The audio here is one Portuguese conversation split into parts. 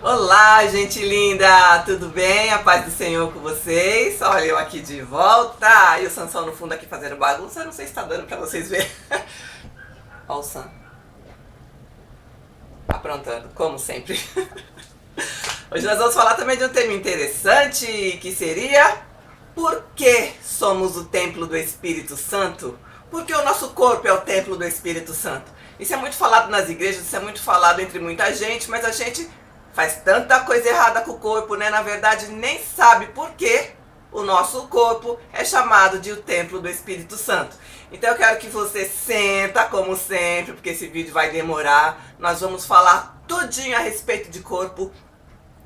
Olá, gente linda! Tudo bem? A paz do Senhor com vocês? Olha eu aqui de volta e o Sansão no fundo aqui fazendo bagunça. Eu não sei se tá dando pra vocês verem. Olha o Sam aprontando, como sempre. Hoje nós vamos falar também de um tema interessante, que seria: por que somos o templo do Espírito Santo? Porque o nosso corpo é o templo do Espírito Santo. Isso é muito falado nas igrejas, isso é muito falado entre muita gente, mas a gente faz tanta coisa errada com o corpo, né? Na verdade, nem sabe por que o nosso corpo é chamado de o templo do Espírito Santo. Então eu quero que você senta, como sempre, porque esse vídeo vai demorar. Nós vamos falar tudinho a respeito de corpo,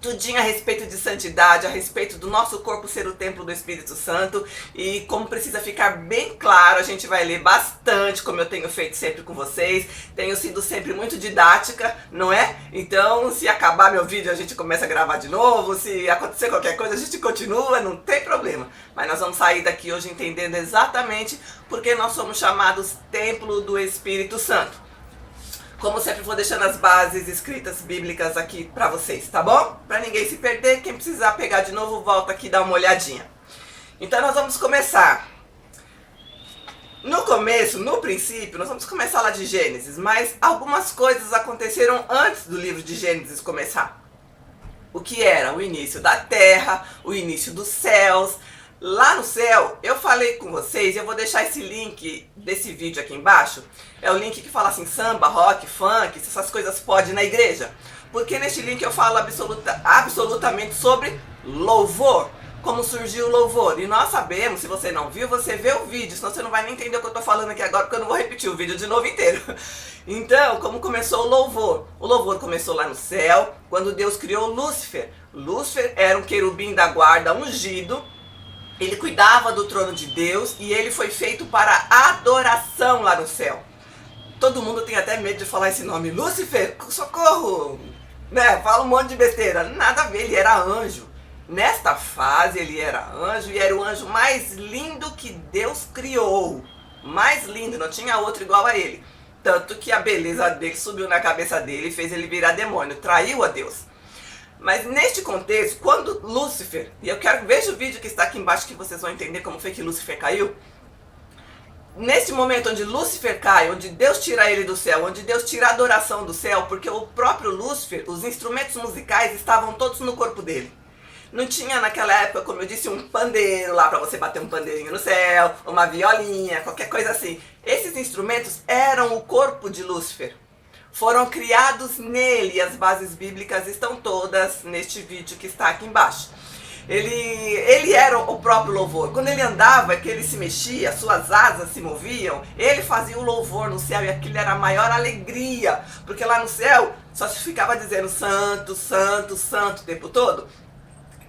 tudinho a respeito de santidade, a respeito do nosso corpo ser o templo do Espírito Santo. E como precisa ficar bem claro, a gente vai ler bastante, como eu tenho feito sempre com vocês. Tenho sido sempre muito didática, não é? Então, se acabar meu vídeo, a gente começa a gravar de novo. Se acontecer qualquer coisa, a gente continua, não tem problema. Mas nós vamos sair daqui hoje entendendo exatamente porque nós somos chamados templo do Espírito Santo. Como sempre, vou deixando as bases escritas bíblicas aqui pra vocês, tá bom? Pra ninguém se perder, quem precisar pegar de novo, volta aqui e dá uma olhadinha. Então nós vamos começar. No começo, no princípio, nós vamos começar lá de Gênesis, mas algumas coisas aconteceram antes do livro de Gênesis começar. O que era o início da terra, o início dos céus. Lá no céu, eu falei com vocês, eu vou deixar esse link desse vídeo aqui embaixo. É o link que fala assim, samba, rock, funk, se essas coisas podem na igreja. Porque neste link eu falo absolutamente sobre louvor. Como surgiu o louvor. E nós sabemos, se você não viu, você vê o vídeo. Senão você não vai nem entender o que eu tô falando aqui agora, porque eu não vou repetir o vídeo de novo inteiro. Então, como começou o louvor? O louvor começou lá no céu, quando Deus criou Lúcifer. Lúcifer era um querubim da guarda ungido. Ele cuidava do trono de Deus e ele foi feito para adoração lá no céu. Todo mundo tem até medo de falar esse nome. Lúcifer, socorro! Né? Fala um monte de besteira. Nada a ver, ele era anjo. Nesta fase ele era anjo e era o anjo mais lindo que Deus criou. Mais lindo, não tinha outro igual a ele. Tanto que a beleza dele subiu na cabeça dele e fez ele virar demônio. Traiu a Deus. Mas neste contexto, quando Lúcifer, e eu quero, veja o vídeo que está aqui embaixo que vocês vão entender como foi que Lúcifer caiu. Neste momento onde Lúcifer cai, onde Deus tira ele do céu, onde Deus tira a adoração do céu, porque o próprio Lúcifer, os instrumentos musicais estavam todos no corpo dele. Não tinha naquela época, como eu disse, um pandeiro lá para você bater um pandeirinho no céu, uma violinha, qualquer coisa assim. Esses instrumentos eram o corpo de Lúcifer. Foram criados nele e as bases bíblicas estão todas neste vídeo que está aqui embaixo. Ele era o próprio louvor. Quando ele andava, que ele se mexia, suas asas se moviam, ele fazia o louvor no céu e aquilo era a maior alegria. Porque lá no céu só se ficava dizendo santo, santo, santo o tempo todo.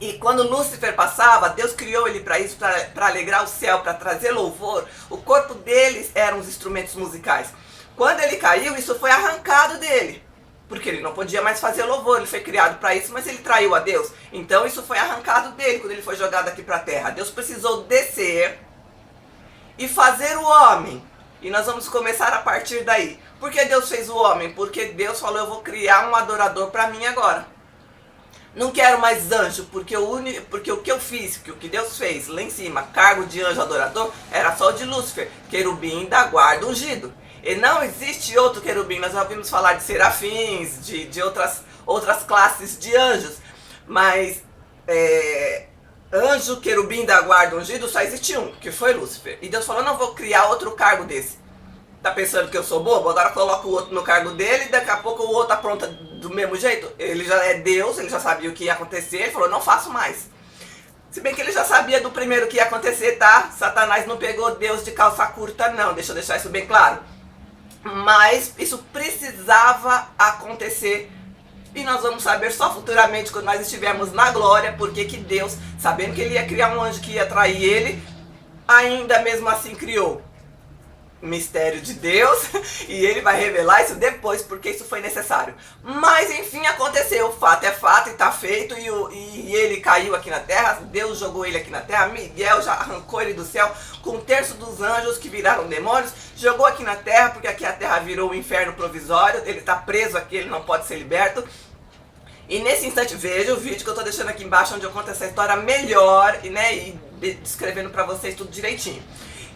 E quando Lúcifer passava, Deus criou ele para isso, para alegrar o céu, para trazer louvor. O corpo deles eram os instrumentos musicais. Quando ele caiu, isso foi arrancado dele, porque ele não podia mais fazer louvor, ele foi criado para isso, mas ele traiu a Deus. Então isso foi arrancado dele quando ele foi jogado aqui para a terra. Deus precisou descer e fazer o homem. E nós vamos começar a partir daí. Por que Deus fez o homem? Porque Deus falou, eu vou criar um adorador para mim agora. Não quero mais anjo, porque o que eu fiz, o que Deus fez lá em cima, cargo de anjo adorador, era só o de Lúcifer, querubim da guarda ungido. E não existe outro querubim, nós já ouvimos falar de serafins, de outras classes de anjos, mas anjo, querubim da guarda ungido, só existe um, que foi Lúcifer. E Deus falou, não vou criar outro cargo desse. Tá pensando que eu sou bobo? Agora coloca o outro no cargo dele e daqui a pouco o outro apronta do mesmo jeito. Ele já é Deus, ele já sabia o que ia acontecer, ele falou, não faço mais. Se bem que ele já sabia do primeiro que ia acontecer, tá? Satanás não pegou Deus de calça curta não, deixa eu deixar isso bem claro. Mas isso precisava acontecer e nós vamos saber só futuramente quando nós estivermos na glória, porque que Deus, sabendo que ele ia criar um anjo que ia trair ele, ainda mesmo assim criou. Mistério de Deus, e ele vai revelar isso depois, porque isso foi necessário. Mas enfim, aconteceu, fato é fato e tá feito, e ele caiu aqui na terra, Deus jogou ele aqui na terra, Miguel já arrancou ele do céu, com um terço dos anjos que viraram demônios, jogou aqui na terra, porque aqui a terra virou um inferno provisório, ele tá preso aqui, ele não pode ser liberto. E nesse instante, veja o vídeo que eu tô deixando aqui embaixo, onde eu conto essa história melhor, né, e descrevendo pra vocês tudo direitinho.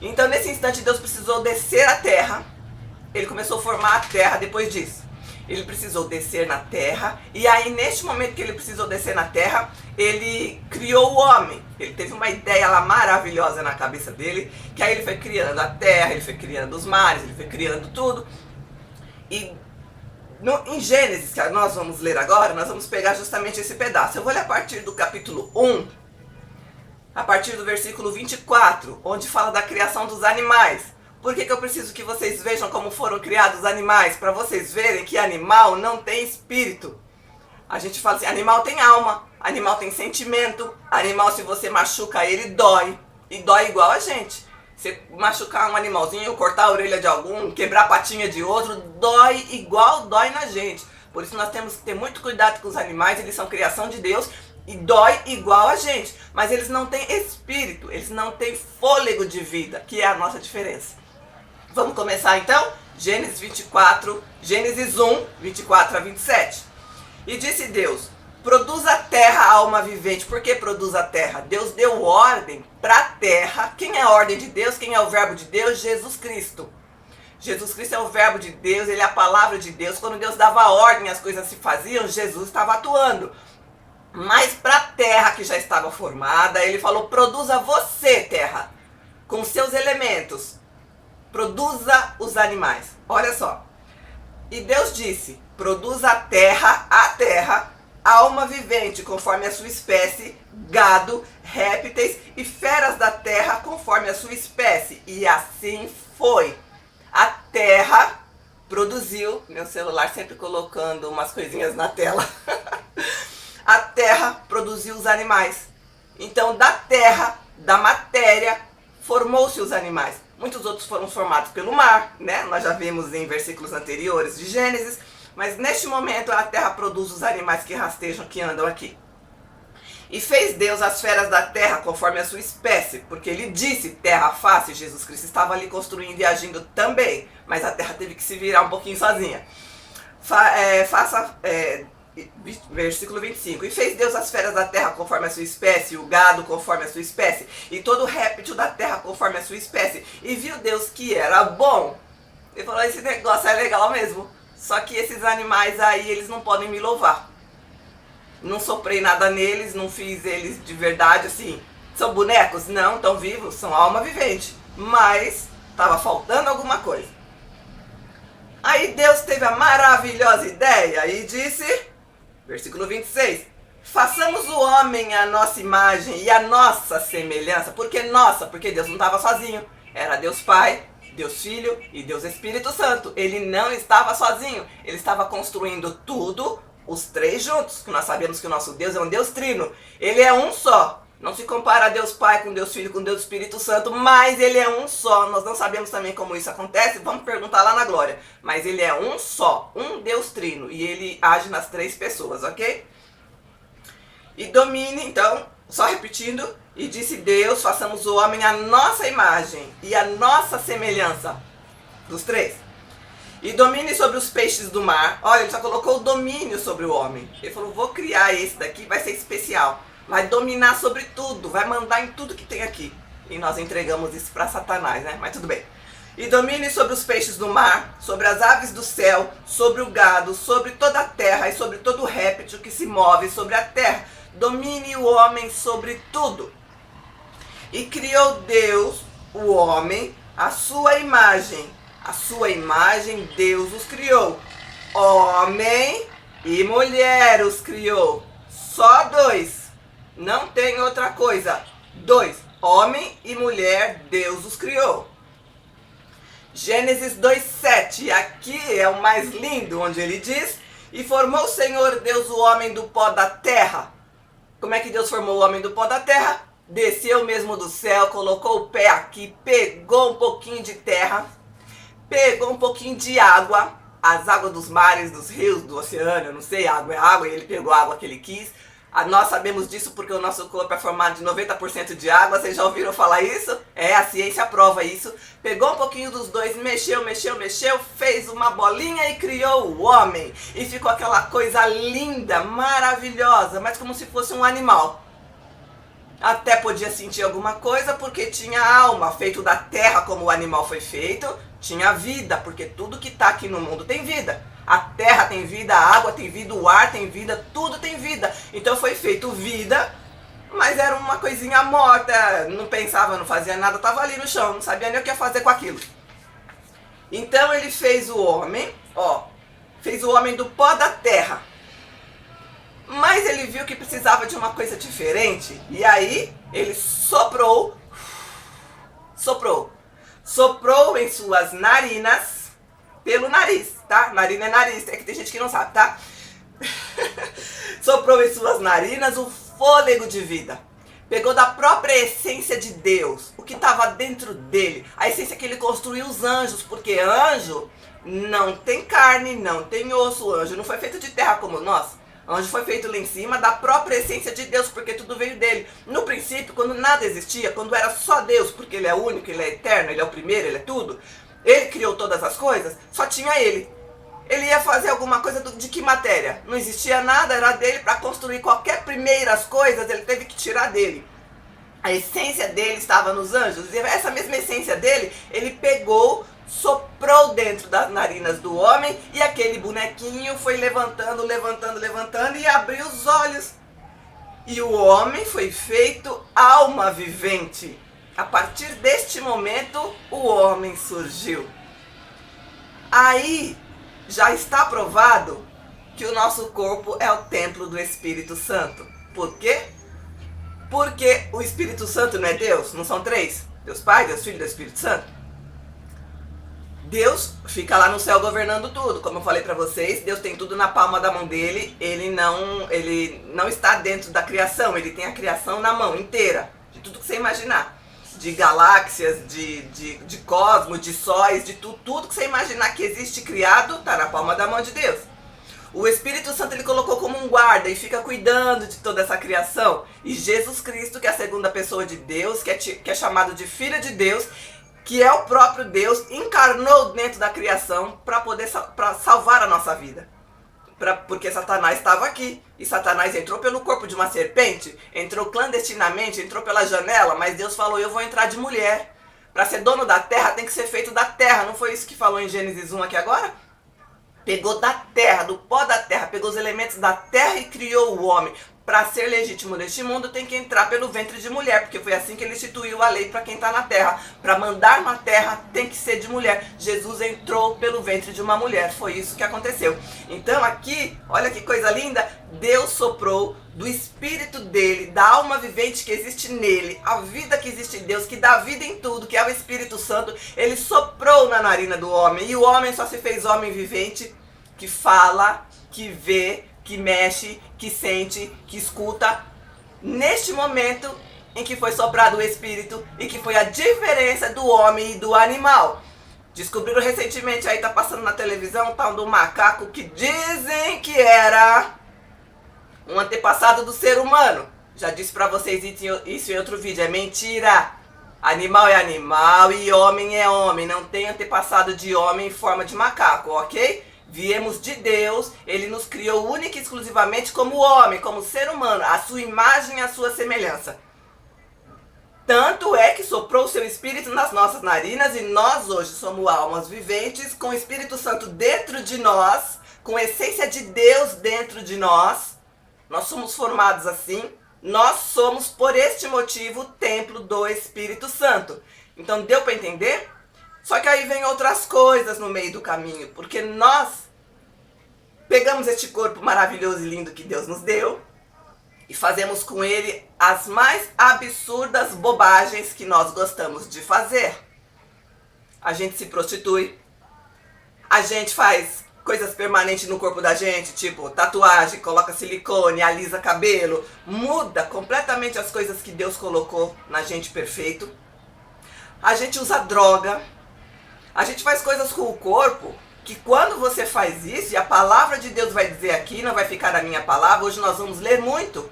Então nesse instante Deus precisou descer à terra, ele começou a formar a terra depois disso. Ele precisou descer na terra, e aí neste momento que ele precisou descer na terra, ele criou o homem. Ele teve uma ideia lá maravilhosa na cabeça dele, que aí ele foi criando a terra, ele foi criando os mares, ele foi criando tudo. E em Gênesis, que nós vamos ler agora, nós vamos pegar justamente esse pedaço. Eu vou ler a partir do capítulo 1, a partir do versículo 24, onde fala da criação dos animais. Por que eu preciso que vocês vejam como foram criados os animais? Para vocês verem que animal não tem espírito. A gente fala assim, animal tem alma, animal tem sentimento, animal, se você machuca ele, dói. E dói igual a gente. Você machucar um animalzinho, cortar a orelha de algum, quebrar a patinha de outro, dói igual dói na gente. Por isso nós temos que ter muito cuidado com os animais, eles são criação de Deus e dói igual a gente. Mas eles não têm espírito, eles não têm fôlego de vida, que é a nossa diferença. Vamos começar então? Gênesis 24, Gênesis 1, 24 a 27. E disse Deus, produz a terra alma vivente. Por que produz a terra? Deus deu ordem para a terra. Quem é a ordem de Deus? Quem é o verbo de Deus? Jesus Cristo. Jesus Cristo é o verbo de Deus, ele é a palavra de Deus. Quando Deus dava ordem, as coisas se faziam, Jesus estava atuando. Mas para a terra que já estava formada, ele falou, produza você, terra, com seus elementos. Produza os animais. Olha só. E Deus disse, produza a terra, alma vivente, conforme a sua espécie, gado, répteis e feras da terra, conforme a sua espécie. E assim foi. A terra produziu, meu celular sempre colocando umas coisinhas na tela. A terra produziu os animais. Então, da terra, da matéria, formou-se os animais. Muitos outros foram formados pelo mar, né? Nós já vimos em versículos anteriores de Gênesis. Mas neste momento a terra produz os animais que rastejam, que andam aqui. E fez Deus as feras da terra conforme a sua espécie, porque ele disse terra face. Jesus Cristo estava ali construindo e agindo também, mas a terra teve que se virar um pouquinho sozinha. Versículo 25. E fez Deus as feras da terra conforme a sua espécie, o gado conforme a sua espécie, e todo réptil da terra conforme a sua espécie. E viu Deus que era bom. Ele falou, esse negócio é legal mesmo. Só que esses animais aí, eles não podem me louvar. Não soprei nada neles, não fiz eles de verdade, assim. São bonecos? Não, estão vivos, são alma vivente. Mas estava faltando alguma coisa. Aí Deus teve a maravilhosa ideia e disse, versículo 26, façamos o homem à nossa imagem e à nossa semelhança. Por que nossa? Porque Deus não estava sozinho. Era Deus Pai, Deus Filho e Deus Espírito Santo. Ele não estava sozinho. Ele estava construindo tudo, os três juntos. Que nós sabemos que o nosso Deus é um Deus trino. Ele é um só. Não se compara a Deus Pai com Deus Filho, com Deus Espírito Santo, mas ele é um só. Nós não sabemos também como isso acontece, vamos perguntar lá na glória. Mas ele é um só, um Deus trino, e ele age nas três pessoas, ok? E domine, então, só repetindo, e disse Deus, façamos o homem à nossa imagem e à nossa semelhança, dos três. E domine sobre os peixes do mar. Olha, ele só colocou o domínio sobre o homem. Ele falou, vou criar esse daqui, vai ser especial. Vai dominar sobre tudo, vai mandar em tudo que tem aqui. E nós entregamos isso para Satanás, né? Mas tudo bem. E domine sobre os peixes do mar, sobre as aves do céu, sobre o gado, sobre toda a terra e sobre todo réptil que se move sobre a terra. Domine o homem sobre tudo. E criou Deus, o homem, à sua imagem. A sua imagem Deus os criou. Homem e mulher os criou. Só dois. Não tem outra coisa. Dois. Homem e mulher, Deus os criou. Gênesis 2:7. Aqui é o mais lindo, onde ele diz, e formou o Senhor Deus o homem do pó da terra. Como é que Deus formou o homem do pó da terra? Desceu mesmo do céu, colocou o pé aqui, pegou um pouquinho de terra, pegou um pouquinho de água, as águas dos mares, dos rios, do oceano, eu não sei, água é água, e ele pegou a água que ele quis, Nós sabemos disso porque o nosso corpo é formado de 90% de água. Vocês já ouviram falar isso? A ciência prova isso. Pegou um pouquinho dos dois, mexeu, fez uma bolinha e criou o homem. E ficou aquela coisa linda, maravilhosa, mas como se fosse um animal. Até podia sentir alguma coisa porque tinha alma, feito da terra como o animal foi feito. Tinha vida, porque tudo que está aqui no mundo tem vida. A terra tem vida, a água tem vida, o ar tem vida, tudo tem vida. Então foi feito vida, mas era uma coisinha morta, não pensava, não fazia nada, estava ali no chão, não sabia nem o que ia fazer com aquilo. Então ele fez o homem, fez o homem do pó da terra. Mas ele viu que precisava de uma coisa diferente, e aí ele soprou em suas narinas, pelo nariz, tá? Narina é nariz, é que tem gente que não sabe, tá? Soprou em suas narinas o fôlego de vida. Pegou da própria essência de Deus, o que estava dentro dele, a essência que ele construiu os anjos, porque anjo não tem carne, não tem osso, o anjo não foi feito de terra como nós. O anjo foi feito lá em cima da própria essência de Deus, porque tudo veio dele. No princípio, quando nada existia, quando era só Deus, porque ele é único, ele é eterno, ele é o primeiro, ele é tudo, ele criou todas as coisas, só tinha ele. Ele ia fazer alguma coisa de que matéria? Não existia nada, era dele. Para construir qualquer primeiras coisas, ele teve que tirar dele. A essência dele estava nos anjos, e essa mesma essência dele, ele pegou, soprou dentro das narinas do homem, e aquele bonequinho foi levantando e abriu os olhos. E o homem foi feito alma vivente. A partir deste momento, o homem surgiu. Aí já está provado que o nosso corpo é o templo do Espírito Santo. Por quê? Porque o Espírito Santo não é Deus? Não são três? Deus Pai, Deus Filho e Deus Espírito Santo? Deus fica lá no céu governando tudo. Como eu falei para vocês, Deus tem tudo na palma da mão dele. Ele não está dentro da criação. Ele tem a criação na mão inteira. De tudo que você imaginar. De galáxias, de cosmos, de sóis, de tudo que você imaginar que existe criado, está na palma da mão de Deus. O Espírito Santo ele colocou como um guarda e fica cuidando de toda essa criação. E Jesus Cristo, que é a segunda pessoa de Deus, que é chamado de Filho de Deus, que é o próprio Deus, encarnou dentro da criação para salvar a nossa vida. Porque Satanás estava aqui, e Satanás entrou pelo corpo de uma serpente, entrou clandestinamente, entrou pela janela, mas Deus falou, eu vou entrar de mulher. Para ser dono da terra tem que ser feito da terra, não foi isso que falou em Gênesis 1 aqui agora? Pegou da terra, do pó da terra, pegou os elementos da terra e criou o homem. Para ser legítimo neste mundo tem que entrar pelo ventre de mulher, porque foi assim que ele instituiu a lei para quem está na terra. Para mandar na terra tem que ser de mulher. Jesus entrou pelo ventre de uma mulher, foi isso que aconteceu. Então aqui, olha que coisa linda, Deus soprou do espírito dele, da alma vivente que existe nele, a vida que existe em Deus, que dá vida em tudo, que é o Espírito Santo, ele soprou na narina do homem, e o homem só se fez homem vivente, que fala, que vê, que mexe, que sente, que escuta, neste momento em que foi soprado o Espírito e que foi a diferença do homem e do animal. Descobriram recentemente, aí tá passando na televisão, um tal do macaco que dizem que era um antepassado do ser humano. Já disse pra vocês isso em outro vídeo, é mentira. Animal é animal e homem é homem, não tem antepassado de homem em forma de macaco, ok? Viemos de Deus, ele nos criou única e exclusivamente como homem, como ser humano, a sua imagem e a sua semelhança. Tanto é que soprou o seu espírito nas nossas narinas e nós hoje somos almas viventes com o Espírito Santo dentro de nós, com a essência de Deus dentro de nós. Nós somos formados assim, nós somos por este motivo o templo do Espírito Santo. Então deu para entender? Só que aí vem outras coisas no meio do caminho, porque nós pegamos este corpo maravilhoso e lindo que Deus nos deu e fazemos com ele as mais absurdas bobagens que nós gostamos de fazer. A gente se prostitui, a gente faz coisas permanentes no corpo da gente, tipo tatuagem, coloca silicone, alisa cabelo, muda completamente as coisas que Deus colocou na gente perfeito. A gente usa droga. A gente faz coisas com o corpo que quando você faz isso, e a palavra de Deus vai dizer aqui, não vai ficar na minha palavra, hoje nós vamos ler muito,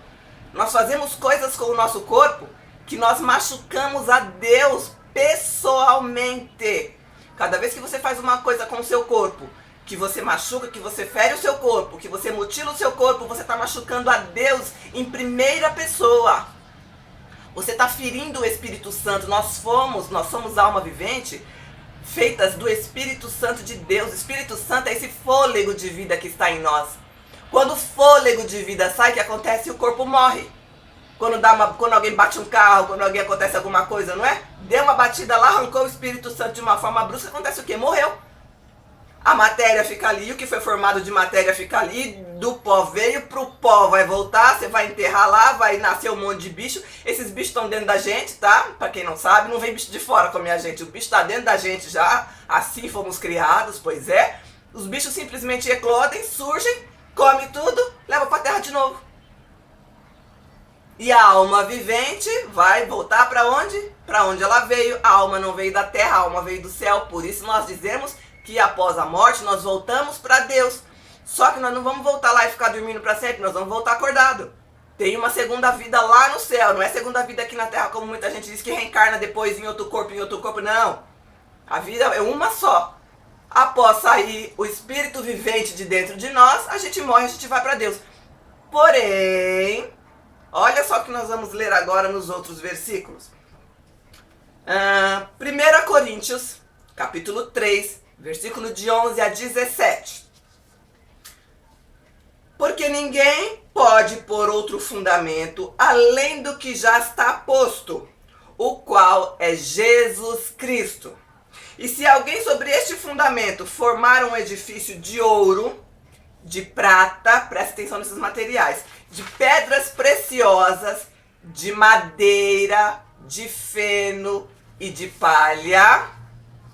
Nós fazemos coisas com o nosso corpo que nós machucamos a Deus pessoalmente. Cada vez que você faz uma coisa com o seu corpo, que você machuca, que você fere o seu corpo, que você mutila o seu corpo, você está machucando a Deus em primeira pessoa. Você está ferindo o Espírito Santo. Nós somos alma vivente, feitas do Espírito Santo de Deus. O Espírito Santo é esse fôlego de vida que está em nós. Quando o fôlego de vida sai, o que acontece? O corpo morre. Quando alguém bate um carro, quando alguém acontece alguma coisa, não é? Deu uma batida lá, arrancou o Espírito Santo de uma forma brusca, acontece o quê? Morreu. A matéria fica ali, o que foi formado de matéria fica ali, do pó veio, pro pó vai voltar, você vai enterrar lá, vai nascer um monte de bicho. Esses bichos estão dentro da gente, tá? Pra quem não sabe, não vem bicho de fora comer a gente, o bicho tá dentro da gente já, assim fomos criados, pois é. Os bichos simplesmente eclodem, surgem, come tudo, leva pra terra de novo. E a alma vivente vai voltar para onde? Para onde ela veio. A alma não veio da terra, a alma veio do céu. Por isso nós dizemos que após a morte nós voltamos para Deus. Só que nós não vamos voltar lá e ficar dormindo para sempre, nós vamos voltar acordado. Tem uma segunda vida lá no céu, não é segunda vida aqui na terra, como muita gente diz que reencarna depois em outro corpo, não. A vida é uma só. Após sair o espírito vivente de dentro de nós, a gente morre, a gente vai para Deus. Porém, olha só o que nós vamos ler agora nos outros versículos. 1 Coríntios, capítulo 3, versículo de 11 a 17. Porque ninguém pode pôr outro fundamento além do que já está posto, o qual é Jesus Cristo. E se alguém sobre este fundamento formar um edifício de ouro, de prata, presta atenção nesses materiais, de pedras preciosas, de madeira, de feno e de palha,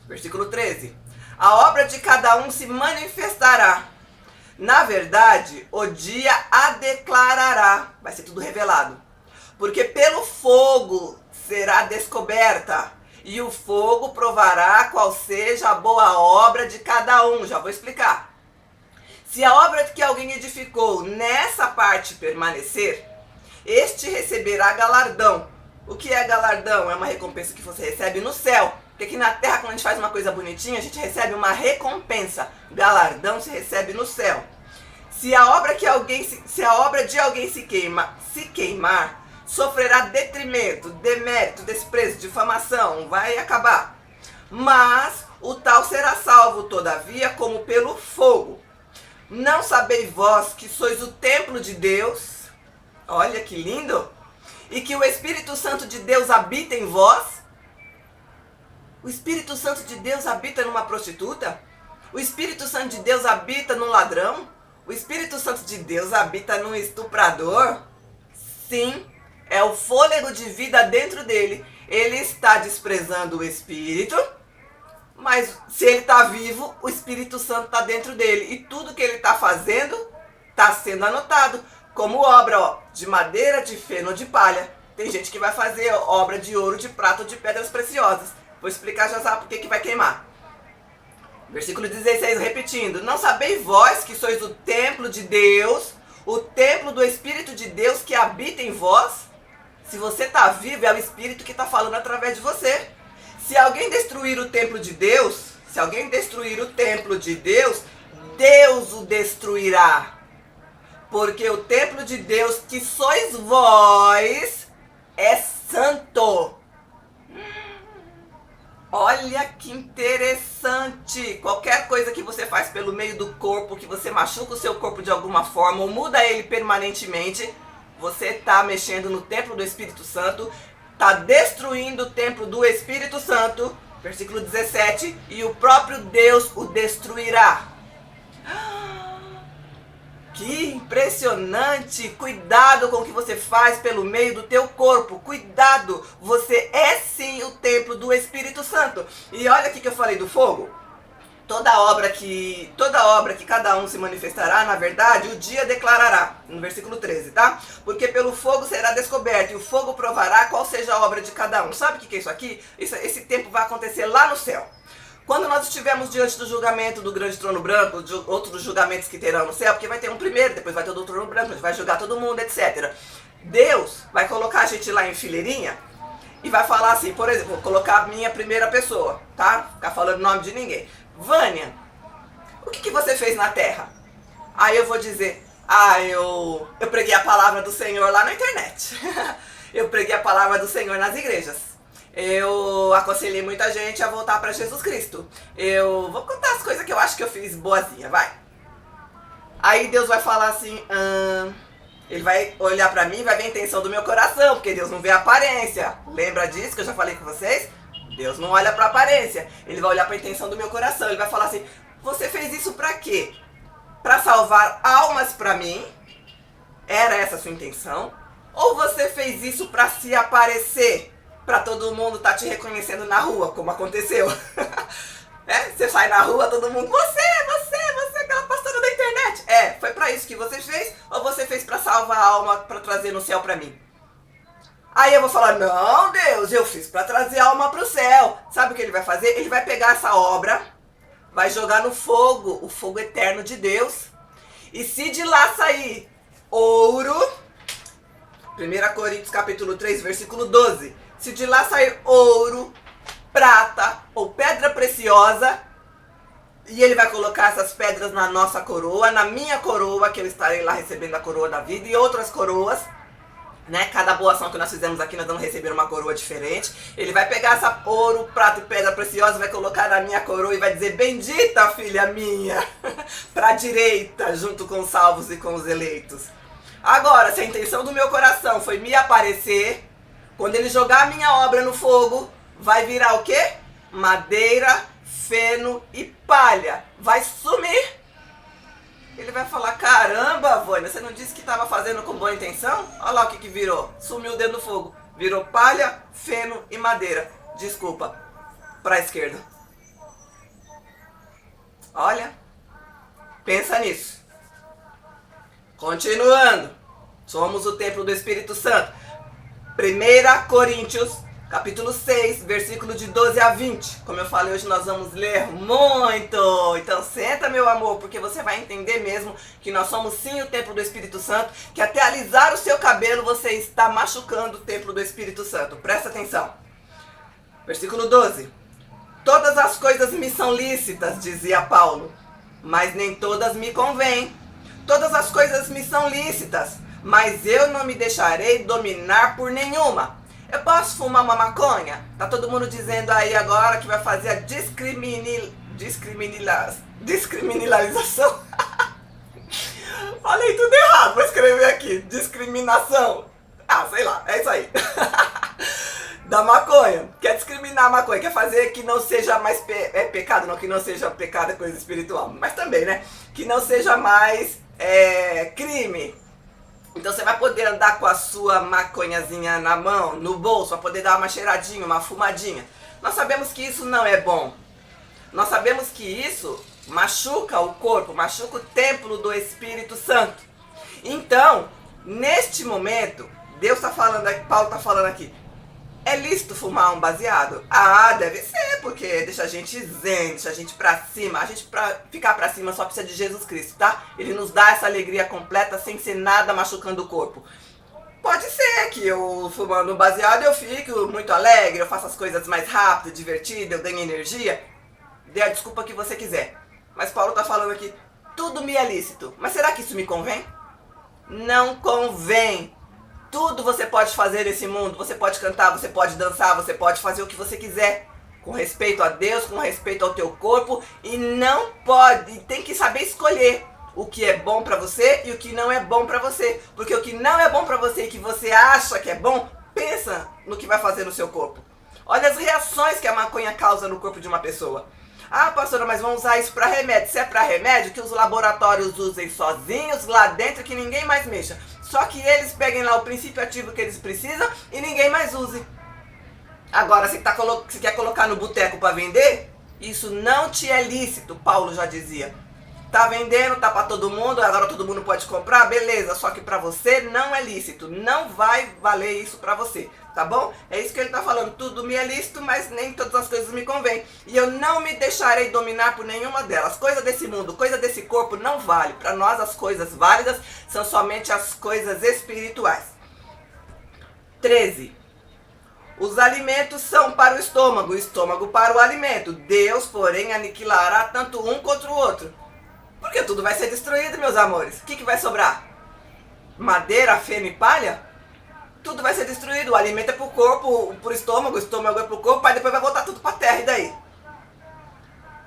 versículo 13, a obra de cada um se manifestará. Na verdade, o dia a declarará, vai ser tudo revelado, porque pelo fogo será descoberta, e o fogo provará qual seja a boa obra de cada um. Já vou explicar. Se a obra que alguém edificou nessa parte permanecer, este receberá galardão. O que é galardão? É uma recompensa que você recebe no céu. Porque aqui na terra, quando a gente faz uma coisa bonitinha, a gente recebe uma recompensa. Galardão se recebe no céu. Se a obra de alguém se queimar, sofrerá detrimento, demérito, desprezo, difamação, vai acabar. Mas o tal será salvo, todavia, como pelo fogo. Não sabeis vós que sois o templo de Deus? Olha que lindo! E que o Espírito Santo de Deus habita em vós? O Espírito Santo de Deus habita numa prostituta? O Espírito Santo de Deus habita num ladrão? O Espírito Santo de Deus habita num estuprador? Sim, é o fôlego de vida dentro dele. Ele está desprezando o Espírito, mas se ele está vivo, o Espírito Santo está dentro dele. E tudo que ele está fazendo está sendo anotado como obra de madeira, de feno, de palha. Tem gente que vai fazer obra de ouro, de prata, de pedras preciosas. Vou explicar já sabe por que vai queimar. Versículo 16, repetindo. Não sabeis vós que sois o templo de Deus, o templo do Espírito de Deus que habita em vós? Se você está vivo, é o Espírito que está falando através de você. Se alguém destruir o templo de Deus, Deus o destruirá. Porque o templo de Deus, que sois vós, é santo. Olha que interessante. Qualquer coisa que você faz pelo meio do corpo, que você machuca o seu corpo de alguma forma, ou muda ele permanentemente, você está mexendo no templo do Espírito Santo, está destruindo o templo do Espírito Santo, versículo 17, e o próprio Deus o destruirá. Que impressionante! Cuidado com o que você faz pelo meio do teu corpo. Cuidado! Você é sim o templo do Espírito Santo. E olha aqui que eu falei do fogo. Toda obra que cada um se manifestará, na verdade, o dia declarará. No versículo 13, tá? Porque pelo fogo será descoberto, e o fogo provará qual seja a obra de cada um. Sabe o que é isso aqui? Esse tempo vai acontecer lá no céu. Quando nós estivermos diante do julgamento do grande trono branco, de outros julgamentos que terão no céu, porque vai ter um primeiro, depois vai ter o do trono branco, a gente vai julgar todo mundo, etc. Deus vai colocar a gente lá em fileirinha e vai falar assim, por exemplo, vou colocar a minha primeira pessoa, tá? Ficar falando o nome de ninguém. Vânia, o que você fez na terra? Aí eu vou dizer, eu preguei a palavra do Senhor lá na internet. Eu preguei a palavra do Senhor nas igrejas. Eu aconselhei muita gente a voltar para Jesus Cristo. Eu vou contar as coisas que eu acho que eu fiz boazinha, vai. Aí Deus vai falar assim, ele vai olhar pra mim e vai ver a intenção do meu coração, porque Deus não vê a aparência. Lembra disso que eu já falei com vocês? Deus não olha pra aparência, ele vai olhar pra intenção do meu coração. Ele vai falar assim, você fez isso pra quê? Pra salvar almas pra mim? Era essa a sua intenção? Ou você fez isso pra se aparecer? Pra todo mundo tá te reconhecendo na rua, como aconteceu? Você sai na rua, todo mundo, você, aquela pastora da internet. Foi pra isso que você fez? Ou você fez pra salvar a alma, pra trazer no céu pra mim? Aí eu vou falar, não Deus, eu fiz pra trazer a alma pro céu. Sabe o que ele vai fazer? Ele vai pegar essa obra, vai jogar no fogo, o fogo eterno de Deus. E se de lá sair ouro, 1 Coríntios capítulo 3, versículo 12. Se de lá sair ouro, prata ou pedra preciosa, e ele vai colocar essas pedras na nossa coroa, na minha coroa, que eu estarei lá recebendo a coroa da vida, e outras coroas, né? Cada boa ação que nós fizemos aqui, nós vamos receber uma coroa diferente. Ele vai pegar essa ouro, prata e pedra preciosa, vai colocar na minha coroa e vai dizer, bendita filha minha, para a direita, junto com os salvos e com os eleitos. Agora, se a intenção do meu coração foi me aparecer, quando ele jogar a minha obra no fogo, vai virar o quê? Madeira, feno e palha. Vai sumir. Ele vai falar, caramba, Vânia, você não disse que estava fazendo com boa intenção? Olha lá o que virou. Sumiu dentro do fogo. Virou palha, feno e madeira. Desculpa. Para a esquerda. Olha. Pensa nisso. Continuando. Somos o templo do Espírito Santo. 1 Coríntios, capítulo 6, versículo de 12 a 20. Como eu falei, hoje nós vamos ler muito. Então senta, meu amor, porque você vai entender mesmo que nós somos sim o templo do Espírito Santo, que até alisar o seu cabelo você está machucando o templo do Espírito Santo. Presta atenção. Versículo 12. Todas as coisas me são lícitas, dizia Paulo, mas nem todas me convêm. Todas as coisas me são lícitas, mas eu não me deixarei dominar por nenhuma. Eu posso fumar uma maconha? Tá todo mundo dizendo aí agora que vai fazer a descriminalização. Falei tudo errado, vou escrever aqui. Discriminação. Sei lá, é isso aí. Da maconha. Quer discriminar a maconha, quer fazer que não seja mais pecado, não que não seja pecado é coisa espiritual, mas também, né? Que não seja mais crime. Então você vai poder andar com a sua maconhazinha na mão, no bolso, vai poder dar uma cheiradinha, uma fumadinha. Nós sabemos que isso não é bom. Nós sabemos que isso machuca o corpo, machuca o templo do Espírito Santo. Então, neste momento, Deus está falando aqui, Paulo está falando aqui, é lícito fumar um baseado? Deve ser, porque deixa a gente zen, deixa a gente pra cima. A gente pra ficar pra cima só precisa de Jesus Cristo, tá? Ele nos dá essa alegria completa sem ser nada machucando o corpo. Pode ser que eu fumando um baseado eu fico muito alegre, eu faço as coisas mais rápido, divertido, eu ganho energia. Dê a desculpa que você quiser. Mas Paulo tá falando aqui, tudo me é lícito. Mas será que isso me convém? Não convém. Tudo você pode fazer nesse mundo, você pode cantar, você pode dançar, você pode fazer o que você quiser, com respeito a Deus, com respeito ao teu corpo, e não pode, tem que saber escolher o que é bom pra você e o que não é bom pra você, porque o que não é bom pra você e que você acha que é bom, pensa no que vai fazer no seu corpo. Olha as reações que a maconha causa no corpo de uma pessoa. Pastora, mas vamos usar isso para remédio. Se é para remédio, que os laboratórios usem sozinhos lá dentro, que ninguém mais mexa. Só que eles peguem lá o princípio ativo que eles precisam e ninguém mais use. Agora, se quer colocar no boteco para vender, isso não te é lícito, Paulo já dizia. Tá vendendo, tá para todo mundo, agora todo mundo pode comprar, beleza. Só que para você não é lícito, não vai valer isso para você. Tá bom? É isso que ele tá falando. Tudo me é lícito, mas nem todas as coisas me convêm. E eu não me deixarei dominar por nenhuma delas. Coisa desse mundo, coisa desse corpo não vale. Para nós as coisas válidas são somente as coisas espirituais. 13. Os alimentos são para o estômago para o alimento. Deus, porém, aniquilará tanto um contra o outro. Porque tudo vai ser destruído, meus amores. O que vai sobrar? Madeira, feno e palha? Tudo vai ser destruído. O alimento é para o corpo, para o estômago é para o corpo, aí depois vai voltar tudo para a terra. E daí?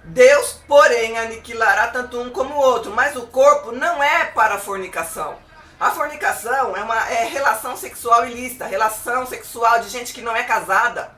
Deus, porém, aniquilará tanto um como o outro. Mas o corpo não é para a fornicação. A fornicação é relação sexual ilícita, relação sexual de gente que não é casada.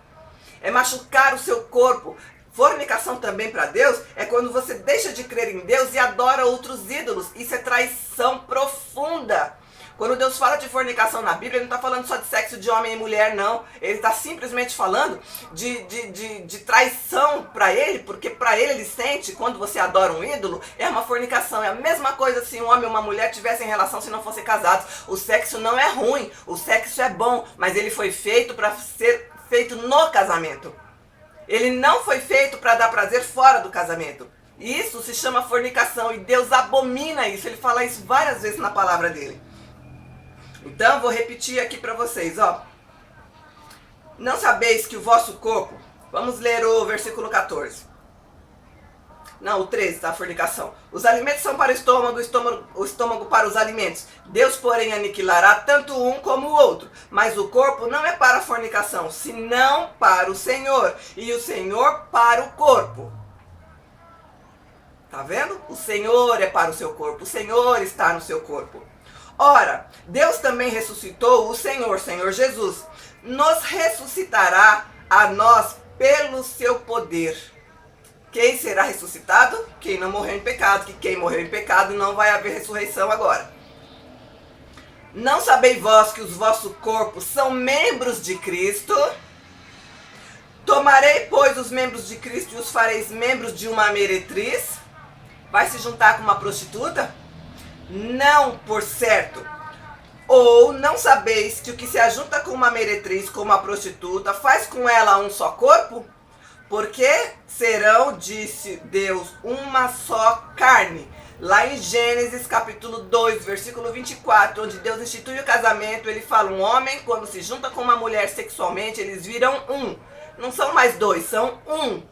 É machucar o seu corpo. Fornicação também para Deus é quando você deixa de crer em Deus e adora outros ídolos. Isso é traição profunda. Quando Deus fala de fornicação na Bíblia, ele não está falando só de sexo de homem e mulher, não. Ele está simplesmente falando de traição para ele, porque para ele sente, quando você adora um ídolo, é uma fornicação. É a mesma coisa se um homem e uma mulher tivessem relação se não fossem casados. O sexo não é ruim, o sexo é bom, mas ele foi feito para ser feito no casamento. Ele não foi feito para dar prazer fora do casamento. Isso se chama fornicação e Deus abomina isso. Ele fala isso várias vezes na palavra dele. Então, vou repetir aqui para vocês, ó. Não sabeis que o vosso corpo... Vamos ler o versículo 14. Não, o 13, tá? Fornicação. Os alimentos são para o estômago para os alimentos. Deus, porém, aniquilará tanto um como o outro. Mas o corpo não é para a fornicação, senão para o Senhor. E o Senhor para o corpo. Tá vendo? O Senhor é para o seu corpo. O Senhor está no seu corpo. Ora, Deus também ressuscitou o Senhor Jesus. Nos ressuscitará a nós pelo seu poder. Quem será ressuscitado? Quem não morreu em pecado. Que quem morreu em pecado não vai haver ressurreição agora. Não sabeis vós que os vossos corpos são membros de Cristo? Tomarei, pois, os membros de Cristo e os fareis membros de uma meretriz? Vai se juntar com uma prostituta? Não, por certo. Ou não sabeis que o que se ajunta com uma meretriz, com uma prostituta, faz com ela um só corpo? Porque serão, disse Deus, uma só carne. Lá em Gênesis capítulo 2, versículo 24, onde Deus institui o casamento, ele fala, um homem quando se junta com uma mulher sexualmente, eles viram um. Não são mais dois, são um.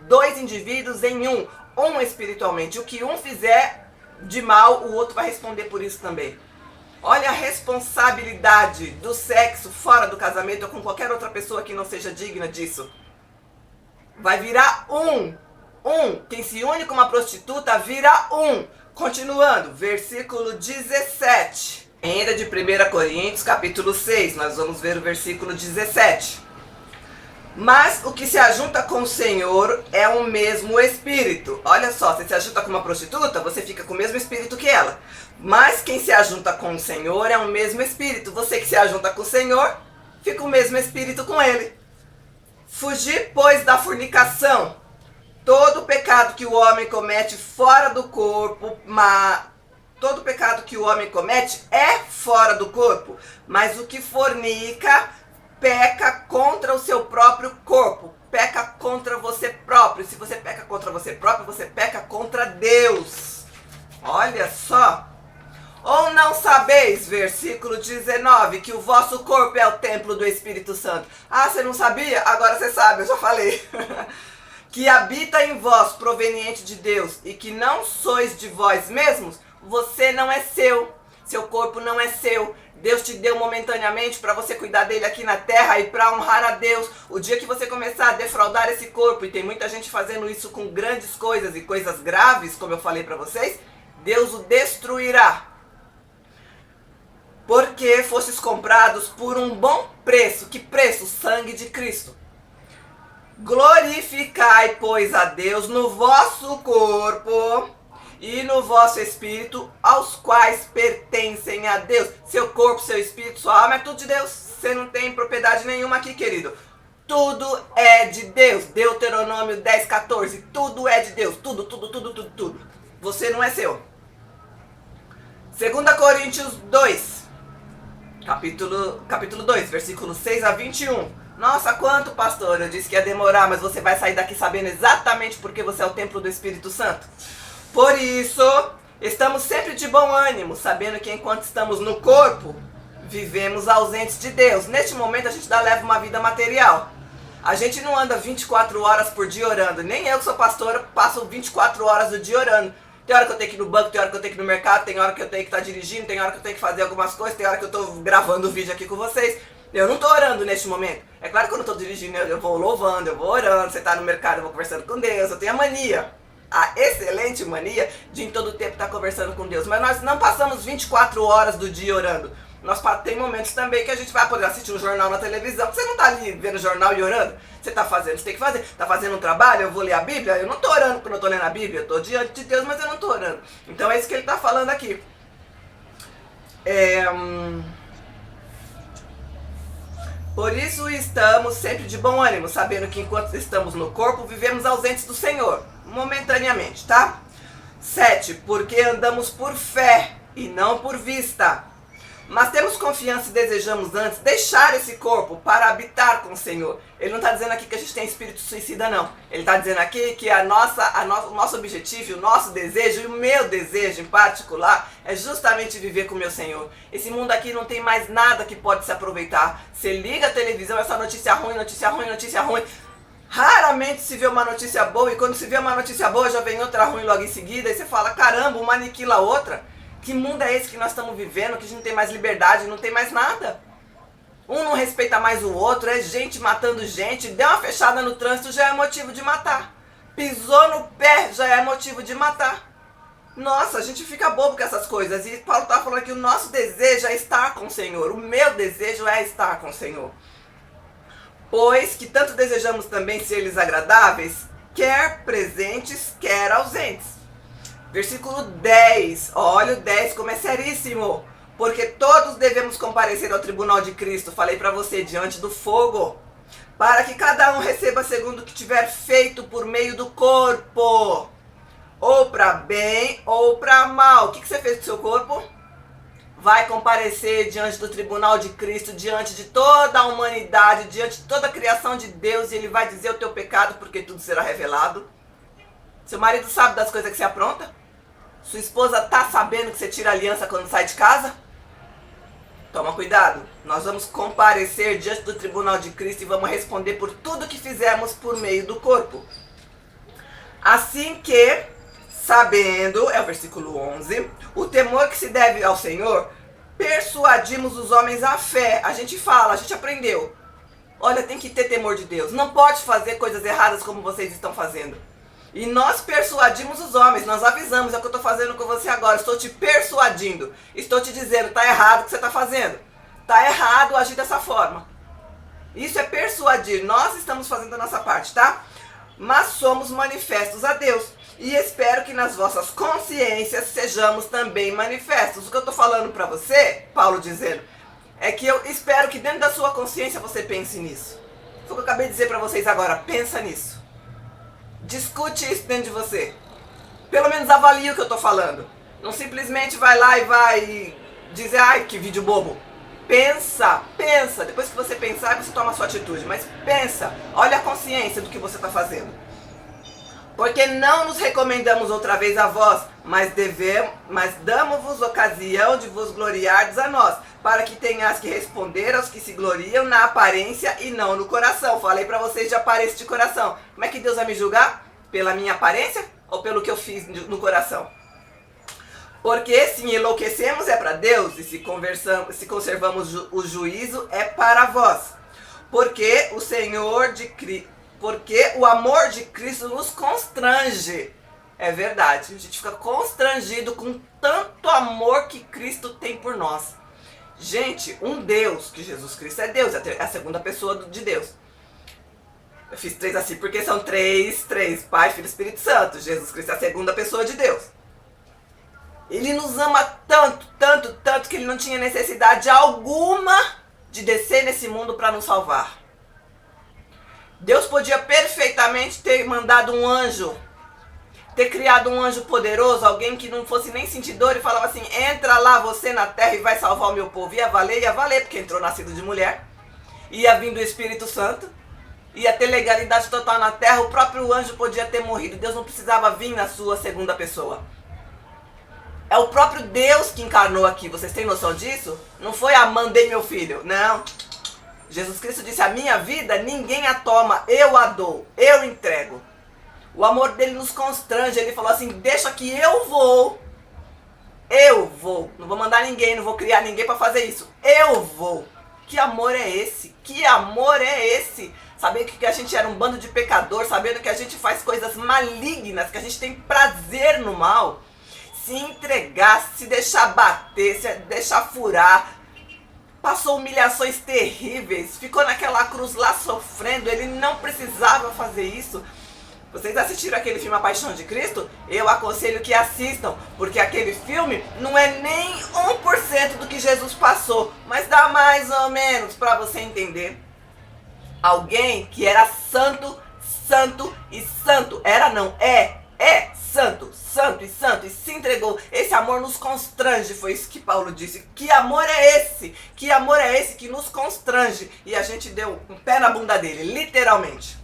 Dois indivíduos em um. Um espiritualmente. O que um fizer de mal, o outro vai responder por isso também. Olha a responsabilidade do sexo fora do casamento ou com qualquer outra pessoa que não seja digna disso. Vai virar um. Quem se une com uma prostituta vira um. Continuando, versículo 17. Ainda de 1 Coríntios, capítulo 6, nós vamos ver o versículo 17. Mas o que se ajunta com o Senhor é o mesmo espírito. Olha só, você se ajunta com uma prostituta, você fica com o mesmo espírito que ela. Mas quem se ajunta com o Senhor é o mesmo espírito. Você que se ajunta com o Senhor, fica o mesmo espírito com ele. Fugir, pois, da fornicação. Todo pecado que o homem comete fora do corpo, todo pecado que o homem comete é fora do corpo. Mas o que fornica peca contra o seu próprio corpo, peca contra você próprio. Se você peca contra você próprio, você peca contra Deus. Olha só. Ou não sabeis, versículo 19, que o vosso corpo é o templo do Espírito Santo. Ah, você não sabia? Agora você sabe, eu já falei. Que habita em vós, proveniente de Deus, e que não sois de vós mesmos, você não é seu. Seu corpo não é seu. Deus te deu momentaneamente para você cuidar dele aqui na terra e para honrar a Deus. O dia que você começar a defraudar esse corpo, e tem muita gente fazendo isso com grandes coisas e coisas graves, como eu falei para vocês, Deus o destruirá. Porque fostes comprados por um bom preço. Que preço? Sangue de Cristo. Glorificai, pois, a Deus no vosso corpo e no vosso espírito, aos quais pertencem a Deus. Seu corpo, seu espírito, sua alma é tudo de Deus. Você não tem propriedade nenhuma aqui, querido. Tudo é de Deus. Deuteronômio 10:14. Tudo é de Deus. Tudo. Você não é seu. 2 Coríntios 2. Capítulo 2, versículo 6 a 21. Nossa, quanto, pastor? Eu disse que ia demorar, mas você vai sair daqui sabendo exatamente porque você é o templo do Espírito Santo. Por isso, estamos sempre de bom ânimo, sabendo que enquanto estamos no corpo, vivemos ausentes de Deus. Neste momento a gente leva uma vida material. A gente não anda 24 horas por dia orando. Nem eu que sou pastora passo 24 horas do dia orando. Tem hora que eu tenho que ir no banco, tem hora que eu tenho que ir no mercado, tem hora que eu tenho que estar dirigindo, tem hora que eu tenho que fazer algumas coisas, tem hora que eu estou gravando o vídeo aqui com vocês. Eu não estou orando neste momento. É claro que quando eu estou dirigindo eu vou louvando, eu vou orando, você está no mercado, eu vou conversando com Deus. Eu tenho a mania, a excelente mania de em todo o tempo estar conversando com Deus. Mas nós não passamos 24 horas do dia orando. Tem momentos também que a gente vai poder assistir um jornal na televisão. Você não está ali vendo o jornal e orando. Você está fazendo, você tem que fazer. Está fazendo um trabalho, eu vou ler a Bíblia. Eu não estou orando quando eu estou lendo a Bíblia. Eu estou diante de Deus, mas eu não estou orando. Então é isso que ele está falando aqui. Por isso estamos sempre de bom ânimo, sabendo que enquanto estamos no corpo, vivemos ausentes do Senhor, momentaneamente, tá? 7. Porque andamos por fé e não por vista. Mas temos confiança e desejamos antes deixar esse corpo para habitar com o Senhor. Ele não está dizendo aqui que a gente tem espírito suicida, não. Ele está dizendo aqui que o nosso objetivo, o nosso desejo, e o meu desejo em particular, é justamente viver com o meu Senhor. Esse mundo aqui não tem mais nada que pode se aproveitar. Você liga a televisão, é só notícia ruim, notícia ruim, notícia ruim. Raramente se vê uma notícia boa, e quando se vê uma notícia boa já vem outra ruim logo em seguida, e você fala, caramba, uma aniquila a outra. Que mundo é esse que nós estamos vivendo, que a gente não tem mais liberdade, não tem mais nada? Um não respeita mais o outro, é gente matando gente, deu uma fechada no trânsito já é motivo de matar. Pisou no pé já é motivo de matar. Nossa, a gente fica bobo com essas coisas. E Paulo está falando que o nosso desejo é estar com o Senhor. O meu desejo é estar com o Senhor. Pois que tanto desejamos também ser lhes agradáveis, quer presentes, quer ausentes. Versículo 10, olha o 10 como é seríssimo. Porque todos devemos comparecer ao tribunal de Cristo, falei para você, diante do fogo, para que cada um receba segundo o que tiver feito por meio do corpo, ou para bem ou para mal. O que você fez com o seu corpo? Vai comparecer diante do tribunal de Cristo, diante de toda a humanidade, diante de toda a criação de Deus, e ele vai dizer o teu pecado, porque tudo será revelado. Seu marido sabe das coisas que você apronta? Sua esposa está sabendo que você tira aliança quando sai de casa? Toma cuidado. Nós vamos comparecer diante do tribunal de Cristo e vamos responder por tudo que fizemos por meio do corpo. Assim que, sabendo, é o versículo 11, o temor que se deve ao Senhor, persuadimos os homens à fé. A gente fala, a gente aprendeu. Olha, tem que ter temor de Deus. Não pode fazer coisas erradas como vocês estão fazendo. E nós persuadimos os homens, nós avisamos, é o que eu estou fazendo com você agora, estou te persuadindo, estou te dizendo, está errado o que você está fazendo, está errado agir dessa forma. Isso é persuadir, nós estamos fazendo a nossa parte, tá? Mas somos manifestos a Deus, e espero que nas vossas consciências sejamos também manifestos. O que eu estou falando para você, Paulo dizendo, é que eu espero que dentro da sua consciência você pense nisso. Foi o que eu acabei de dizer para vocês agora, pensa nisso. Discute isso dentro de você. Pelo menos avalie o que eu tô falando. Não simplesmente vai lá e vai dizer, ai, que vídeo bobo. Pensa. Depois que você pensar, você toma a sua atitude. Mas pensa, olha a consciência do que você está fazendo. Porque não nos recomendamos outra vez a vós, mas damos-vos ocasião de vos gloriardes a nós, para que tenhas que responder aos que se gloriam na aparência e não no coração. Falei para vocês de aparência de coração. Como é que Deus vai me julgar? Pela minha aparência ou pelo que eu fiz no coração? Porque se enlouquecemos é para Deus, e se conservamos o juízo é para vós. Porque o amor de Cristo nos constrange. É verdade, a gente fica constrangido com tanto amor que Cristo tem por nós. Gente, um Deus, que Jesus Cristo é Deus, é a segunda pessoa de Deus. Eu fiz 3 assim porque são três, Pai, Filho e Espírito Santo. Jesus Cristo é a segunda pessoa de Deus. Ele nos ama tanto que ele não tinha necessidade alguma de descer nesse mundo para nos salvar. Deus podia perfeitamente ter mandado um anjo, ter criado um anjo poderoso, alguém que não fosse nem sentir dor e falava assim, entra lá você na terra e vai salvar o meu povo. Ia valer, porque entrou nascido de mulher. Ia vir do Espírito Santo, ia ter legalidade total na terra, o próprio anjo podia ter morrido. Deus não precisava vir na sua segunda pessoa. É o próprio Deus que encarnou aqui. Vocês têm noção disso? Não foi mandei meu filho. Não. Jesus Cristo disse, a minha vida ninguém a toma, eu a dou, eu entrego. O amor dele nos constrange. Ele falou assim, deixa que eu vou. Eu vou. Não vou mandar ninguém, não vou criar ninguém para fazer isso. Eu vou. Que amor é esse? Que amor é esse? Sabendo que a gente era um bando de pecador, sabendo que a gente faz coisas malignas, que a gente tem prazer no mal. Se entregar, se deixar bater, se deixar furar. Passou humilhações terríveis, ficou naquela cruz lá sofrendo, ele não precisava fazer isso. Vocês assistiram aquele filme A Paixão de Cristo? Eu aconselho que assistam, porque aquele filme não é nem 1% do que Jesus passou, mas dá mais ou menos para você entender. Alguém que era santo, santo e santo. Era não, é santo, santo e santo, e se entregou. Esse amor nos constrange, foi isso que Paulo disse. Que amor é esse? Que amor é esse que nos constrange? E a gente deu um pé na bunda dele, literalmente.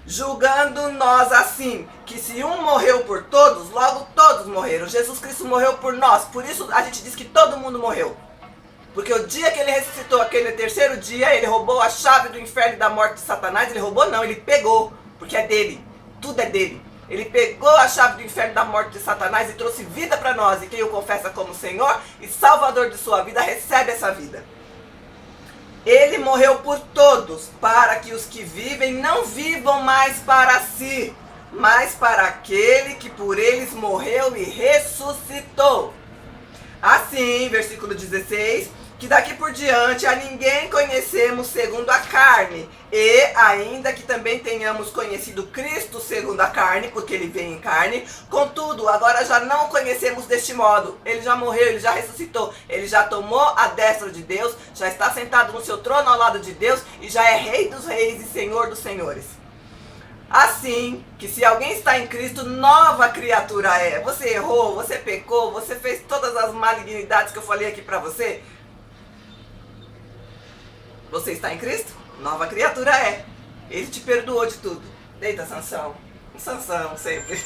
Julgando nós assim, que se um morreu por todos, logo todos morreram. Jesus Cristo morreu por nós, por isso a gente diz que todo mundo morreu. Porque o dia que ele ressuscitou, aquele terceiro dia, ele roubou a chave do inferno e da morte de Satanás. Ele roubou não, ele pegou, porque é dele, tudo é dele. Ele pegou a chave do inferno e da morte de Satanás e trouxe vida para nós. E quem o confessa como Senhor e Salvador de sua vida, recebe essa vida. Ele morreu por todos, para que os que vivem não vivam mais para si, mas para aquele que por eles morreu e ressuscitou. Assim, versículo 16, que daqui por diante a ninguém conhecemos segundo a carne, e ainda que também tenhamos conhecido Cristo segundo a carne, porque ele veio em carne, contudo, agora já não o conhecemos deste modo. Ele já morreu, ele já ressuscitou, ele já tomou a destra de Deus, já está sentado no seu trono ao lado de Deus, e já é Rei dos reis e Senhor dos senhores. Assim, que se alguém está em Cristo, nova criatura é. Você errou, você pecou, você fez todas as malignidades que eu falei aqui pra você. Você está em Cristo? Nova criatura é. Ele te perdoou de tudo. Deita, Sansão. Sansão, sempre.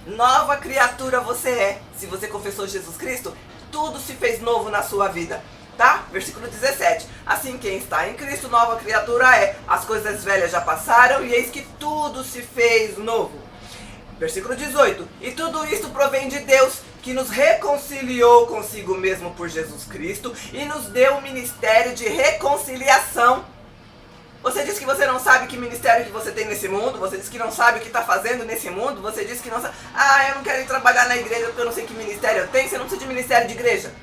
Nova criatura você é. Se você confessou Jesus Cristo, tudo se fez novo na sua vida. Tá? Versículo 17. Assim, quem está em Cristo, nova criatura é. As coisas velhas já passaram e eis que tudo se fez novo. Versículo 18. E tudo isto provém de Deus, que nos reconciliou consigo mesmo por Jesus Cristo e nos deu o ministério de reconciliação. Você diz que você não sabe que ministério que você tem nesse mundo, você diz que não sabe o que está fazendo nesse mundo, você diz que não sabe, eu não quero ir trabalhar na igreja porque eu não sei que ministério eu tenho. Você não precisa de ministério de igreja.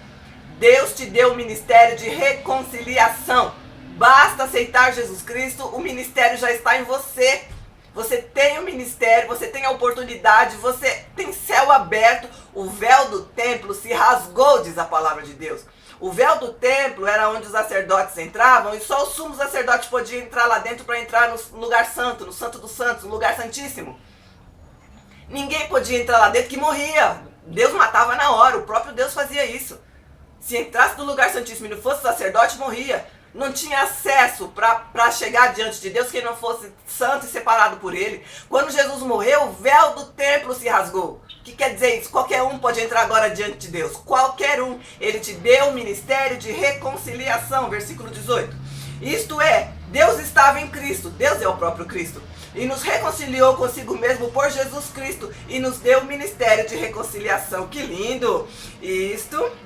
Deus te deu o ministério de reconciliação. Basta aceitar Jesus Cristo, o ministério já está em você. Você tem o ministério, você tem a oportunidade, você tem céu aberto. O véu do templo se rasgou, diz a palavra de Deus. O véu do templo era onde os sacerdotes entravam e só o sumo sacerdote podia entrar lá dentro para entrar no lugar santo, no santo dos santos, no lugar santíssimo. Ninguém podia entrar lá dentro que morria. Deus matava na hora, o próprio Deus fazia isso. Se entrasse no lugar santíssimo e não fosse sacerdote, morria. Não tinha acesso para chegar diante de Deus quem não fosse santo e separado por ele. Quando Jesus morreu, o véu do templo se rasgou. O que quer dizer isso? Qualquer um pode entrar agora diante de Deus. Qualquer um. Ele te deu o ministério de reconciliação. Versículo 18. Isto é, Deus estava em Cristo. Deus é o próprio Cristo. E nos reconciliou consigo mesmo por Jesus Cristo. E nos deu o ministério de reconciliação. Que lindo! Isto...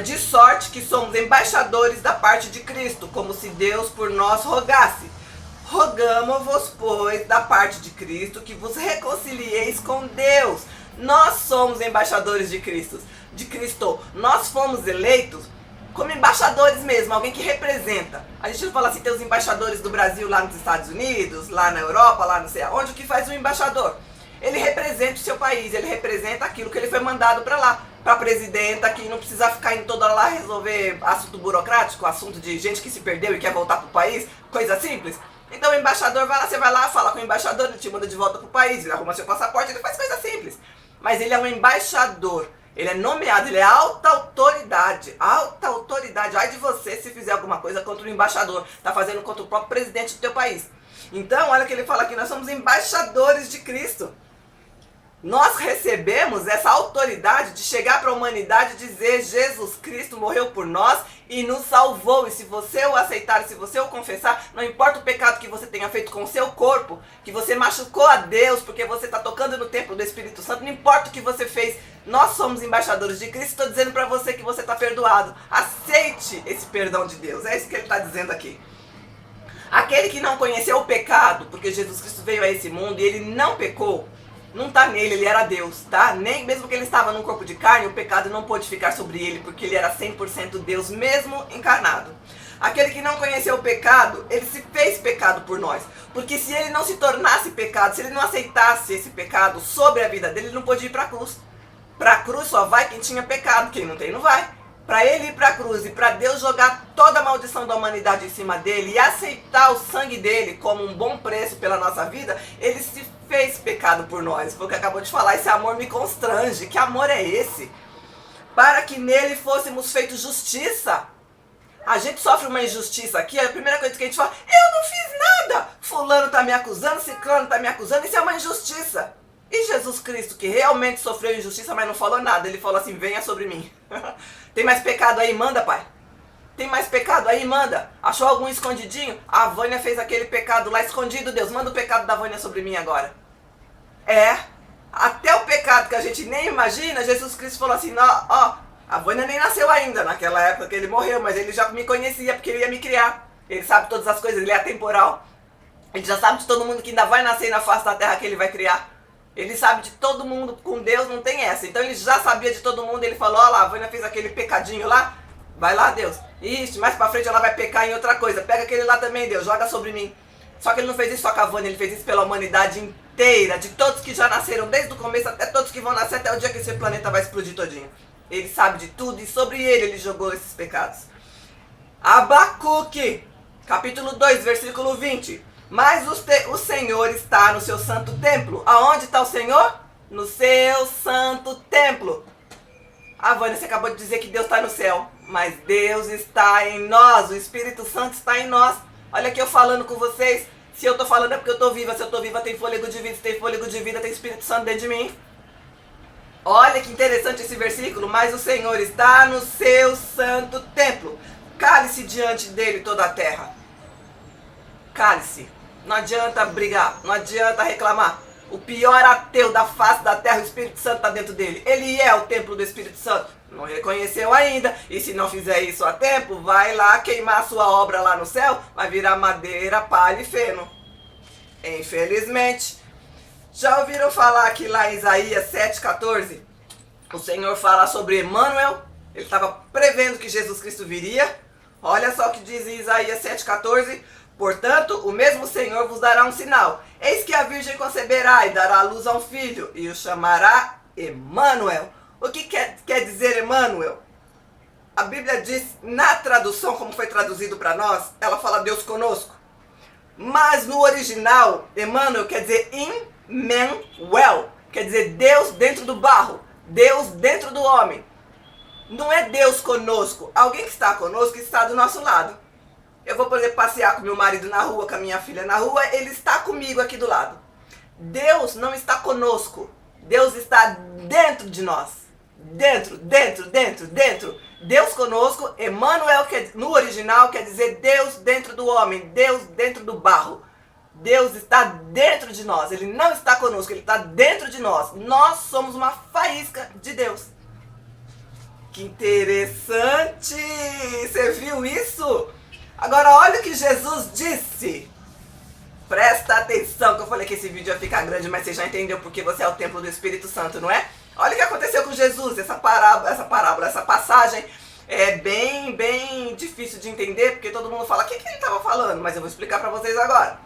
de sorte que somos embaixadores da parte de Cristo, como se Deus por nós rogasse. Rogamo-vos, pois, da parte de Cristo, que vos reconcilieis com Deus. Nós somos embaixadores de Cristo. Nós fomos eleitos como embaixadores mesmo, alguém que representa. A gente não fala assim, tem os embaixadores do Brasil lá nos Estados Unidos, lá na Europa, lá não sei aonde. O que faz um embaixador? Ele representa o seu país, ele representa aquilo que ele foi mandado para lá. Para presidenta, que não precisa ficar indo toda hora lá resolver assunto burocrático, assunto de gente que se perdeu e quer voltar pro país, coisa simples. Então o embaixador vai lá, você vai lá, fala com o embaixador, ele te manda de volta pro país, ele arruma seu passaporte, ele faz coisa simples. Mas ele é um embaixador, ele é nomeado, ele é alta autoridade. Alta autoridade, ai de você se fizer alguma coisa contra o embaixador, tá fazendo contra o próprio presidente do teu país. Então olha o que ele fala aqui, nós somos embaixadores de Cristo. Nós recebemos essa autoridade de chegar para a humanidade e dizer: Jesus Cristo morreu por nós e nos salvou. E se você o aceitar, se você o confessar, não importa o pecado que você tenha feito com o seu corpo, que você machucou a Deus porque você está tocando no templo do Espírito Santo, não importa o que você fez, nós somos embaixadores de Cristo. Estou dizendo para você que você está perdoado. Aceite esse perdão de Deus. É isso que ele está dizendo aqui. Aquele que não conheceu o pecado, porque Jesus Cristo veio a esse mundo e ele não pecou, não está nele, ele era Deus, tá? Nem mesmo que ele estava num corpo de carne, o pecado não pôde ficar sobre ele, porque ele era 100% Deus, mesmo encarnado. Aquele que não conheceu o pecado, ele se fez pecado por nós. Porque se ele não se tornasse pecado, se ele não aceitasse esse pecado sobre a vida dele, ele não podia ir para a cruz. Para a cruz só vai quem tinha pecado, quem não tem não vai. Para ele ir para a cruz e para Deus jogar toda a maldição da humanidade em cima dele e aceitar o sangue dele como um bom preço pela nossa vida, ele se fez pecado por nós. Foi o que acabou de falar, esse amor me constrange. Que amor é esse? Para que nele fôssemos feitos justiça. A gente sofre uma injustiça aqui, a primeira coisa que a gente fala: eu não fiz nada, fulano está me acusando, ciclano está me acusando, isso é uma injustiça. E Jesus Cristo, que realmente sofreu injustiça, mas não falou nada, ele falou assim: venha sobre mim. Tem mais pecado aí? Manda, pai. Tem mais pecado aí? Manda. Achou algum escondidinho? A Vânia fez aquele pecado lá escondido, Deus, manda o pecado da Vânia sobre mim agora. Até o pecado que a gente nem imagina, Jesus Cristo falou assim: ó, a Vânia nem nasceu ainda, naquela época que ele morreu, mas ele já me conhecia, porque ele ia me criar. Ele sabe todas as coisas, ele é atemporal. Ele já sabe de todo mundo que ainda vai nascer na face da terra que ele vai criar. Ele sabe de todo mundo, com Deus não tem essa. Então ele já sabia de todo mundo, ele falou: ó lá, a Vânia fez aquele pecadinho lá, vai lá, Deus. Ixi, mais pra frente ela vai pecar em outra coisa, pega aquele lá também, Deus, joga sobre mim. Só que ele não fez isso só com a Vânia, ele fez isso pela humanidade inteira, de todos que já nasceram, desde o começo até todos que vão nascer, até o dia que esse planeta vai explodir todinho. Ele sabe de tudo e sobre ele jogou esses pecados. Abacuque, capítulo 2, versículo 20. Mas o Senhor está no seu santo templo. Aonde está o Senhor? No seu santo templo. Vânia, você acabou de dizer que Deus está no céu. Mas Deus está em nós. O Espírito Santo está em nós. Olha aqui eu falando com vocês. Se eu estou falando é porque eu estou viva. Se eu estou viva tem fôlego de vida. Se tem fôlego de vida tem Espírito Santo dentro de mim. Olha que interessante esse versículo. Mas o Senhor está no seu santo templo. Cale-se diante dele toda a terra. Cale-se. Não adianta brigar, não adianta reclamar. O pior ateu da face da terra, o Espírito Santo está dentro dele. Ele é o templo do Espírito Santo. Não reconheceu ainda. E se não fizer isso a tempo, vai lá queimar a sua obra lá no céu. Vai virar madeira, palha e feno. Infelizmente. Já ouviram falar que lá em Isaías 7,14? O Senhor fala sobre Emmanuel. Ele estava prevendo que Jesus Cristo viria. Olha só o que diz em Isaías 7,14. Portanto, o mesmo Senhor vos dará um sinal. Eis que a Virgem conceberá e dará à luz a um filho, e o chamará Emmanuel. O que quer dizer Emmanuel? A Bíblia diz, na tradução, como foi traduzido para nós, ela fala Deus conosco. Mas no original, Emmanuel quer dizer Immanuel, quer dizer Deus dentro do barro, Deus dentro do homem. Não é Deus conosco. Alguém que está conosco está do nosso lado. Eu vou, por exemplo, passear com meu marido na rua, com a minha filha na rua, ele está comigo aqui do lado. Deus não está conosco. Deus está dentro de nós. Dentro. Deus conosco, Emmanuel, no original, quer dizer Deus dentro do homem, Deus dentro do barro. Deus está dentro de nós, Ele não está conosco, Ele está dentro de nós. Nós somos uma faísca de Deus. Que interessante! Você viu isso? Agora olha o que Jesus disse. Presta atenção que eu falei que esse vídeo ia ficar grande, mas você já entendeu porque você é o templo do Espírito Santo, não é? Olha o que aconteceu com Jesus, essa passagem é bem difícil de entender, porque todo mundo fala, o que ele estava falando? Mas eu vou explicar para vocês agora.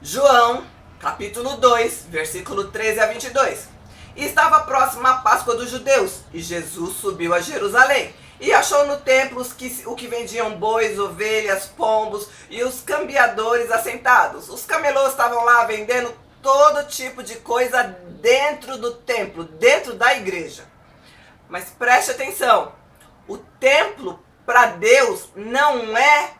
João, capítulo 2, versículo 13 a 22. E estava próxima a Páscoa dos judeus, e Jesus subiu a Jerusalém. E achou no templo o que vendiam bois, ovelhas, pombos e os cambiadores assentados. Os camelôs estavam lá vendendo todo tipo de coisa dentro do templo, dentro da igreja. Mas preste atenção, o templo para Deus não é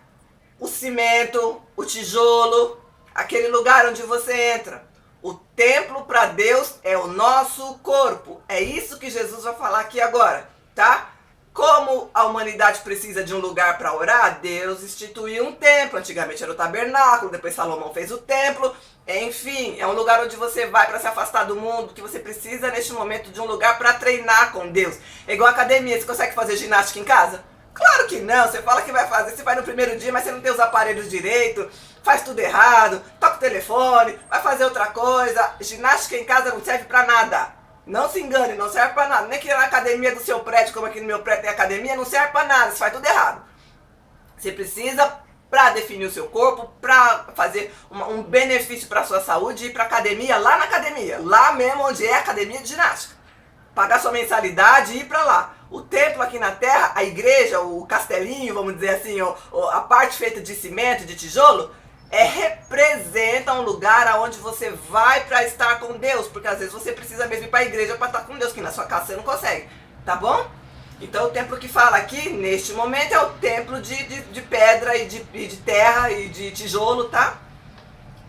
o cimento, o tijolo, aquele lugar onde você entra. O templo para Deus é o nosso corpo. É isso que Jesus vai falar aqui agora, tá? Como a humanidade precisa de um lugar para orar, Deus instituiu um templo. Antigamente era o tabernáculo, depois Salomão fez o templo. Enfim, é um lugar onde você vai para se afastar do mundo, que você precisa neste momento de um lugar para treinar com Deus. É igual a academia, você consegue fazer ginástica em casa? Claro que não, você fala que vai fazer, você vai no primeiro dia, mas você não tem os aparelhos direito, faz tudo errado, toca o telefone, vai fazer outra coisa. Ginástica em casa não serve para nada. Não se engane, não serve pra nada. Nem que na academia do seu prédio, como aqui no meu prédio tem academia, não serve pra nada, você faz tudo errado. Você precisa, pra definir o seu corpo, pra fazer um benefício pra sua saúde, ir pra academia, lá na academia. Lá mesmo onde é a academia de ginástica. Pagar sua mensalidade e ir pra lá. O templo aqui na terra, a igreja, o castelinho, vamos dizer assim, a parte feita de cimento, de tijolo, representa um lugar aonde você vai para estar com Deus, porque às vezes você precisa mesmo ir para a igreja para estar com Deus, que na sua casa você não consegue, tá bom? Então o templo que fala aqui, neste momento, é o templo de pedra e de terra e de tijolo, tá?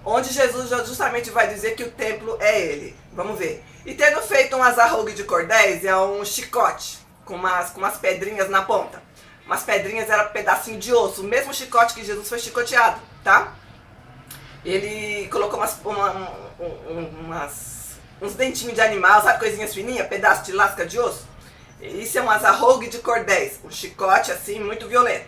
Onde Jesus justamente vai dizer que o templo é ele. Vamos ver. E tendo feito um azarrogue de cordéis, é um chicote, com umas pedrinhas na ponta. Umas pedrinhas era pedacinho de osso, o mesmo chicote que Jesus foi chicoteado, tá? Ele colocou uns dentinhos de animal, sabe, coisinhas fininhas, pedaço de lasca de osso. Isso é um azarrogue de cordéis, um chicote assim, muito violento.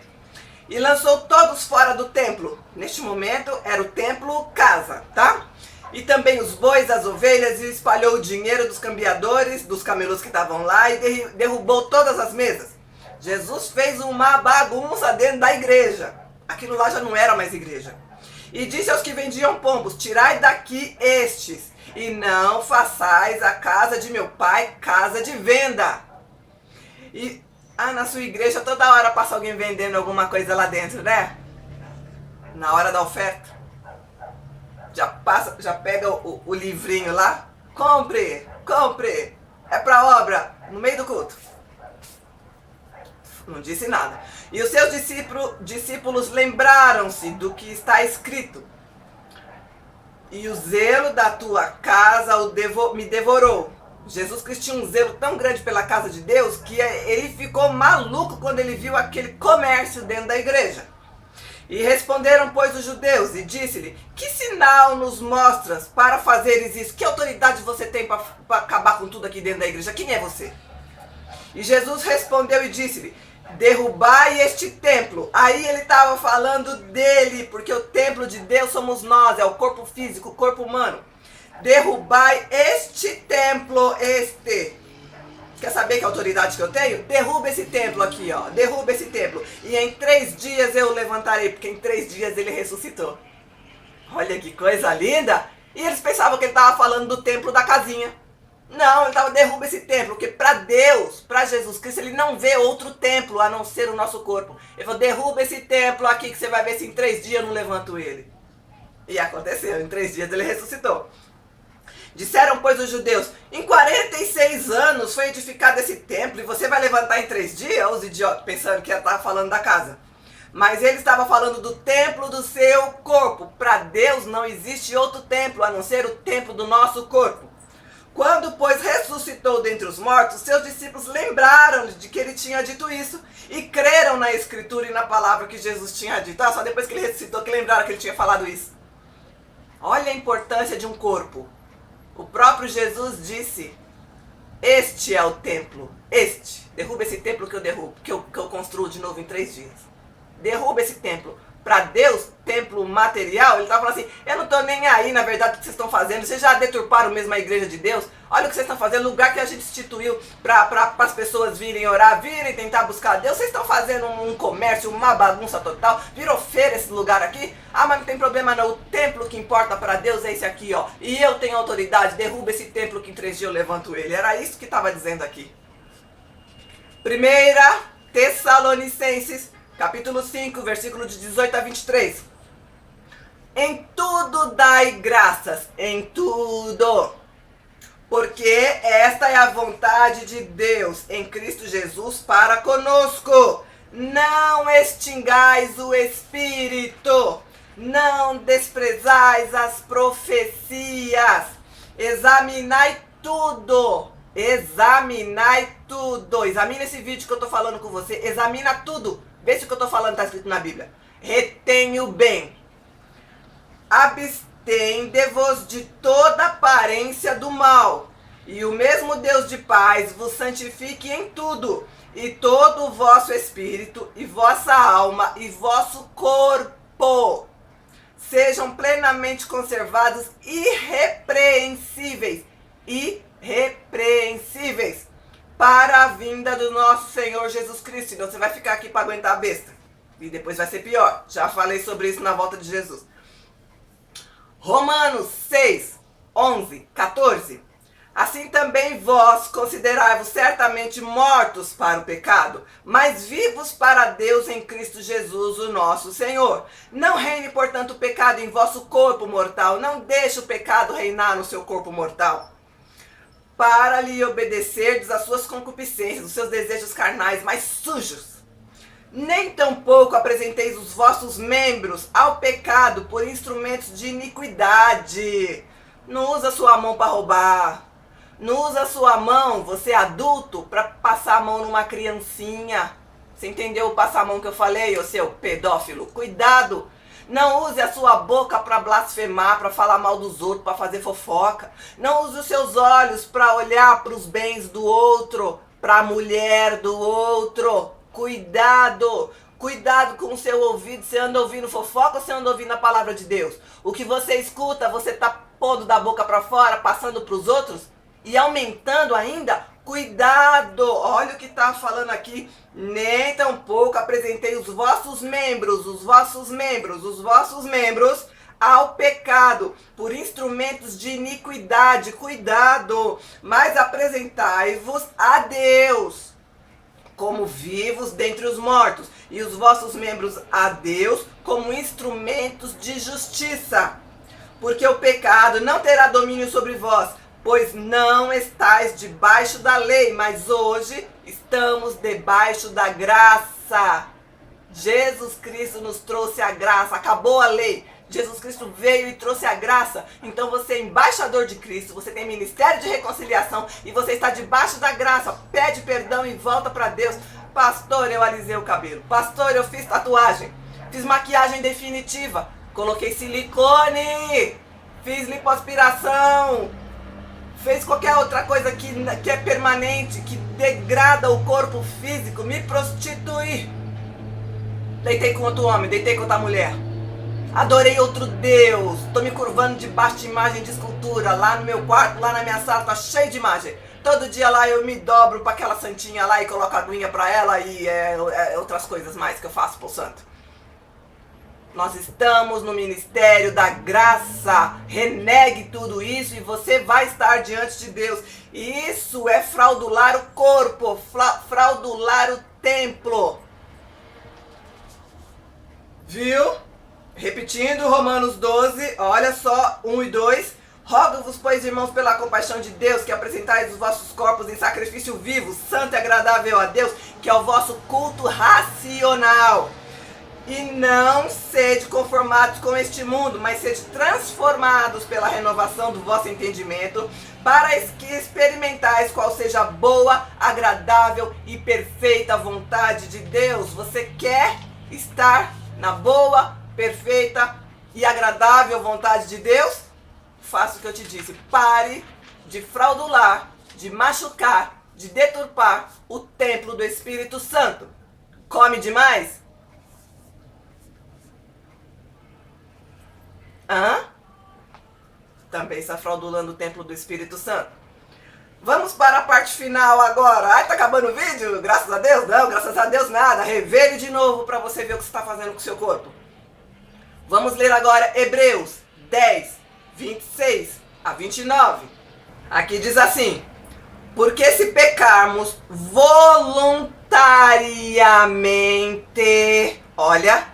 E lançou todos fora do templo. Neste momento era o templo casa, tá? E também os bois, as ovelhas, e espalhou o dinheiro dos cambiadores, dos camelos que estavam lá, e derrubou todas as mesas. Jesus fez uma bagunça dentro da igreja. Aquilo lá já não era mais igreja. E disse aos que vendiam pombos: tirai daqui estes, e não façais a casa de meu pai casa de venda. E na sua igreja toda hora passa alguém vendendo alguma coisa lá dentro, né? Na hora da oferta. Já pega o livrinho lá. Compre, compre. É pra obra, no meio do culto. Não disse nada. E os seus discípulos lembraram-se do que está escrito: e o zelo da tua casa me devorou. Jesus Cristo tinha um zelo tão grande pela casa de Deus que ele ficou maluco quando ele viu aquele comércio dentro da igreja. E responderam, pois, os judeus, e disse-lhe: que sinal nos mostras para fazeres isso? Que autoridade você tem para acabar com tudo aqui dentro da igreja? Quem é você? E Jesus respondeu e disse-lhe: derrubai este templo. Aí ele estava falando dele, porque o templo de Deus somos nós, é o corpo físico, o corpo humano. Derrubai este templo, Quer saber que autoridade que eu tenho? Derruba esse templo aqui, ó. Derruba esse templo. E em 3 dias eu o levantarei, porque em 3 dias ele ressuscitou. Olha que coisa linda! E eles pensavam que ele estava falando do templo da casinha. Não, ele estava: derruba esse templo, porque para Deus, para Jesus Cristo, ele não vê outro templo a não ser o nosso corpo. Ele falou: derruba esse templo aqui que você vai ver se em 3 dias eu não levanto ele. E aconteceu, em 3 dias ele ressuscitou. Disseram, pois, os judeus: em 46 anos foi edificado esse templo e você vai levantar em 3 dias? Os idiotas, pensando que estava falando da casa. Mas ele estava falando do templo do seu corpo. Para Deus não existe outro templo a não ser o templo do nosso corpo. Quando, pois, ressuscitou dentre os mortos, seus discípulos lembraram de que ele tinha dito isso e creram na escritura e na palavra que Jesus tinha dito. Só depois que ele ressuscitou que lembraram que ele tinha falado isso. Olha a importância de um corpo. O próprio Jesus disse: este é o templo, derruba esse templo que eu derrubo, que eu construo de novo em 3 dias. Derruba esse templo. Para Deus, templo material, ele estava falando assim: eu não estou nem aí, na verdade, o que vocês estão fazendo. Vocês já deturparam mesmo a igreja de Deus? Olha o que vocês estão fazendo, lugar que a gente instituiu para as pessoas virem orar, virem tentar buscar Deus. Vocês estão fazendo um comércio, uma bagunça total. Virou feira esse lugar aqui. Mas não tem problema não, o templo que importa para Deus é esse aqui, ó. E eu tenho autoridade, derruba esse templo que em 3 dias eu levanto ele. Era isso que estava dizendo aqui. 1 Tessalonicenses, capítulo 5, versículo de 18 a 23. Em tudo dai graças, em tudo, porque esta é a vontade de Deus em Cristo Jesus para conosco. Não extingais o Espírito. Não desprezais as profecias. Examinai tudo. Examinai tudo. Examina esse vídeo que eu tô falando com você. Examina tudo. Vê se o que eu tô falando tá escrito na Bíblia. Retém o bem. Abstende-vos de toda aparência do mal. E o mesmo Deus de paz vos santifique em tudo. E todo o vosso espírito, e vossa alma, e vosso corpo sejam plenamente conservados, irrepreensíveis. Irrepreensíveis. Para a vinda do nosso Senhor Jesus Cristo. Então você vai ficar aqui para aguentar a besta. E depois vai ser pior. Já falei sobre isso na volta de Jesus. Romanos 6, 11, 14. Assim também vós considerai-vos certamente mortos para o pecado, mas vivos para Deus em Cristo Jesus, o nosso Senhor. Não reine, portanto, o pecado em vosso corpo mortal. Não deixe o pecado reinar no seu corpo mortal. Para lhe obedecerdes às suas concupiscências, os seus desejos carnais mais sujos. Nem tampouco apresenteis os vossos membros ao pecado por instrumentos de iniquidade. Não usa sua mão para roubar. Não usa a sua mão, você é adulto, para passar a mão numa criancinha. Você entendeu o passar a mão que eu falei, ô seu pedófilo? Cuidado! Não use a sua boca para blasfemar, para falar mal dos outros, para fazer fofoca. Não use os seus olhos para olhar para os bens do outro, para a mulher do outro. Cuidado! Cuidado com o seu ouvido. Você anda ouvindo fofoca ou você anda ouvindo a palavra de Deus? O que você escuta, você tá pondo da boca para fora, passando para os outros? E aumentando ainda, cuidado, olha o que está falando aqui, nem tampouco apresentei os vossos membros ao pecado, por instrumentos de iniquidade, cuidado, mas apresentai-vos a Deus, como vivos dentre os mortos, e os vossos membros a Deus, como instrumentos de justiça, porque o pecado não terá domínio sobre vós, pois não estáis debaixo da lei, mas hoje estamos debaixo da graça. Jesus Cristo nos trouxe a graça, acabou a lei. Jesus Cristo veio e trouxe a graça. Então você é embaixador de Cristo, você tem ministério de reconciliação e você está debaixo da graça. Pede perdão e volta para Deus. Pastor, eu alisei o cabelo. Pastor, eu fiz tatuagem. Fiz maquiagem definitiva. Coloquei silicone. Fiz lipoaspiração. Fez qualquer outra coisa que é permanente, que degrada o corpo físico, me prostituí. Deitei com outro homem, deitei com outra mulher. Adorei outro Deus. Tô me curvando debaixo de imagem de escultura. Lá no meu quarto, lá na minha sala, tá cheio de imagem. Todo dia lá eu me dobro pra aquela santinha lá e coloco a aguinha pra ela e outras coisas mais que eu faço pro santo. Nós estamos no ministério da graça. Renegue tudo isso e você vai estar diante de Deus. Isso é fraudular o corpo, fraudular o templo. Viu? Repetindo, Romanos 12, olha só, 1 e 2. Rogo-vos, pois, irmãos, pela compaixão de Deus, que apresentais os vossos corpos em sacrifício vivo, santo e agradável a Deus, que é o vosso culto racional. E não sede conformados com este mundo, mas sede transformados pela renovação do vosso entendimento, para que experimentais qual seja a boa, agradável e perfeita vontade de Deus. Você quer estar na boa, perfeita e agradável vontade de Deus? Faça o que eu te disse. Pare de fraudular, de machucar, de deturpar o templo do Espírito Santo. Come demais? Também está fraudulando o templo do Espírito Santo. Vamos para a parte final agora. Ai, tá acabando o vídeo? Graças a Deus? Não, graças a Deus nada. Revele de novo para você ver o que você está fazendo com o seu corpo. Vamos ler agora Hebreus 10, 26 a 29. Aqui diz assim: porque se pecarmos voluntariamente, olha,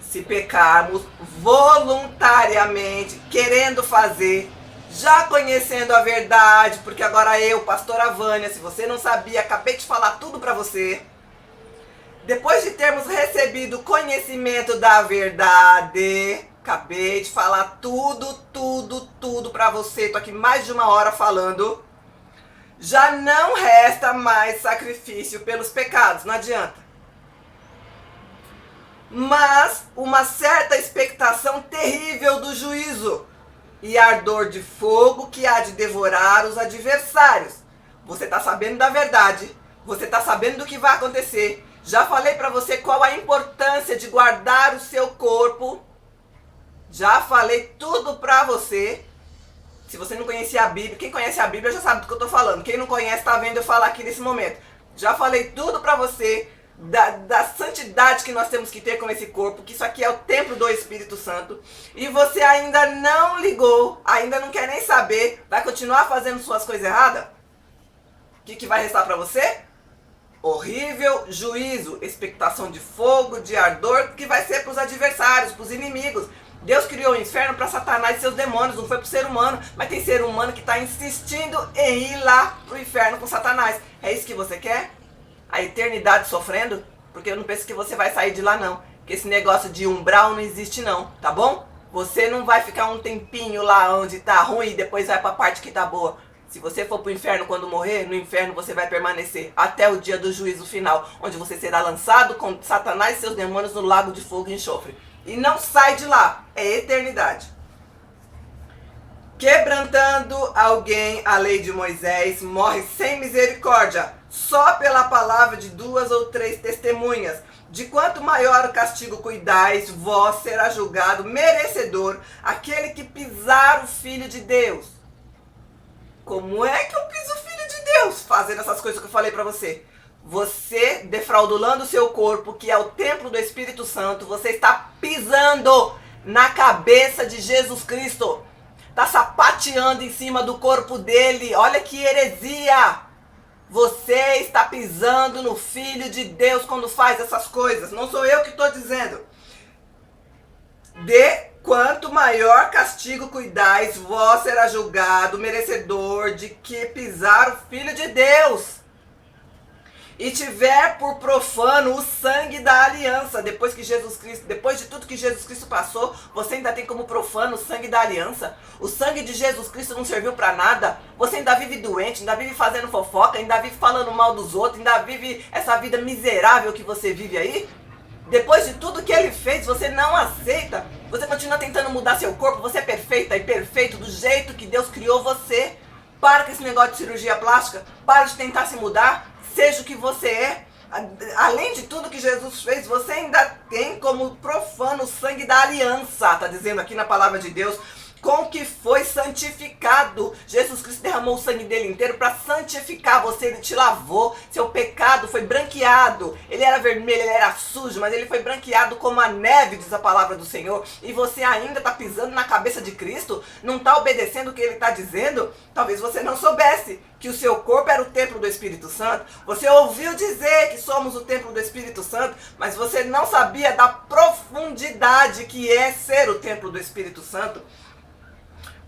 se pecarmos voluntariamente, querendo fazer, já conhecendo a verdade, porque agora eu, pastora Vânia, se você não sabia, acabei de falar tudo para você. Depois de termos recebido conhecimento da verdade, Acabei de falar tudo pra você. Tô aqui mais de 1 hora falando. Já não resta mais sacrifício pelos pecados, não adianta. Mas uma certa expectação terrível do juízo e ardor de fogo que há de devorar os adversários. Você está sabendo da verdade, você está sabendo do que vai acontecer. Já falei para você qual a importância de guardar o seu corpo. Já falei tudo para você. Se você não conhecia a Bíblia, quem conhece a Bíblia já sabe do que eu estou falando. Quem não conhece está vendo eu falar aqui nesse momento. Já falei tudo para você da santidade que nós temos que ter com esse corpo, que isso aqui é o templo do Espírito Santo. E você ainda não ligou, ainda não quer nem saber, vai continuar fazendo suas coisas erradas? O que vai restar para você? Horrível juízo, expectação de fogo, de ardor, que vai ser para os adversários, para os inimigos. Deus criou o inferno para Satanás e seus demônios, não foi para o ser humano, mas tem ser humano que está insistindo em ir lá para o inferno com Satanás. É isso que você quer? A eternidade sofrendo? Porque eu não penso que você vai sair de lá não, porque esse negócio de umbral não existe não, tá bom? Você não vai ficar um tempinho lá onde tá ruim e depois vai para a parte que tá boa. Se você for para o inferno quando morrer, no inferno você vai permanecer até o dia do juízo final, onde você será lançado com Satanás e seus demônios no lago de fogo e enxofre. E não sai de lá, é eternidade. Quebrantando alguém a lei de Moisés, morre sem misericórdia, só pela palavra de 2 ou 3 testemunhas. De quanto maior o castigo cuidais, vós será julgado merecedor aquele que pisar o Filho de Deus. Como é que eu piso o Filho de Deus? Fazendo essas coisas que eu falei pra você. Você defraudulando o seu corpo, que é o templo do Espírito Santo, você está pisando na cabeça de Jesus Cristo. Está sapateando em cima do corpo dele. Olha que heresia. Você está pisando no Filho de Deus quando faz essas coisas. Não sou eu que estou dizendo. De quanto maior castigo cuidais, vós será julgado merecedor de que pisar o Filho de Deus. E tiver por profano o sangue da aliança. Depois de tudo que Jesus Cristo passou, você ainda tem como profano o sangue da aliança? O sangue de Jesus Cristo não serviu para nada? Você ainda vive doente, ainda vive fazendo fofoca, ainda vive falando mal dos outros, ainda vive essa vida miserável que você vive aí? Depois de tudo que ele fez, você não aceita? Você continua tentando mudar seu corpo? Você é perfeita e perfeito do jeito que Deus criou você? Para com esse negócio de cirurgia plástica. Para de tentar se mudar. Seja o que você é. Além de tudo que Jesus fez, você ainda tem como profano o sangue da aliança. Está dizendo aqui na palavra de Deus. Com que foi santificado. Jesus Cristo derramou o sangue dele inteiro para santificar você. Ele te lavou. Seu pecado foi branqueado. Ele era vermelho, ele era sujo, mas ele foi branqueado como a neve, diz a palavra do Senhor. E você ainda está pisando na cabeça de Cristo? Não está obedecendo o que ele está dizendo? Talvez você não soubesse que o seu corpo era o templo do Espírito Santo. Você ouviu dizer que somos o templo do Espírito Santo, mas você não sabia da profundidade que é ser o templo do Espírito Santo.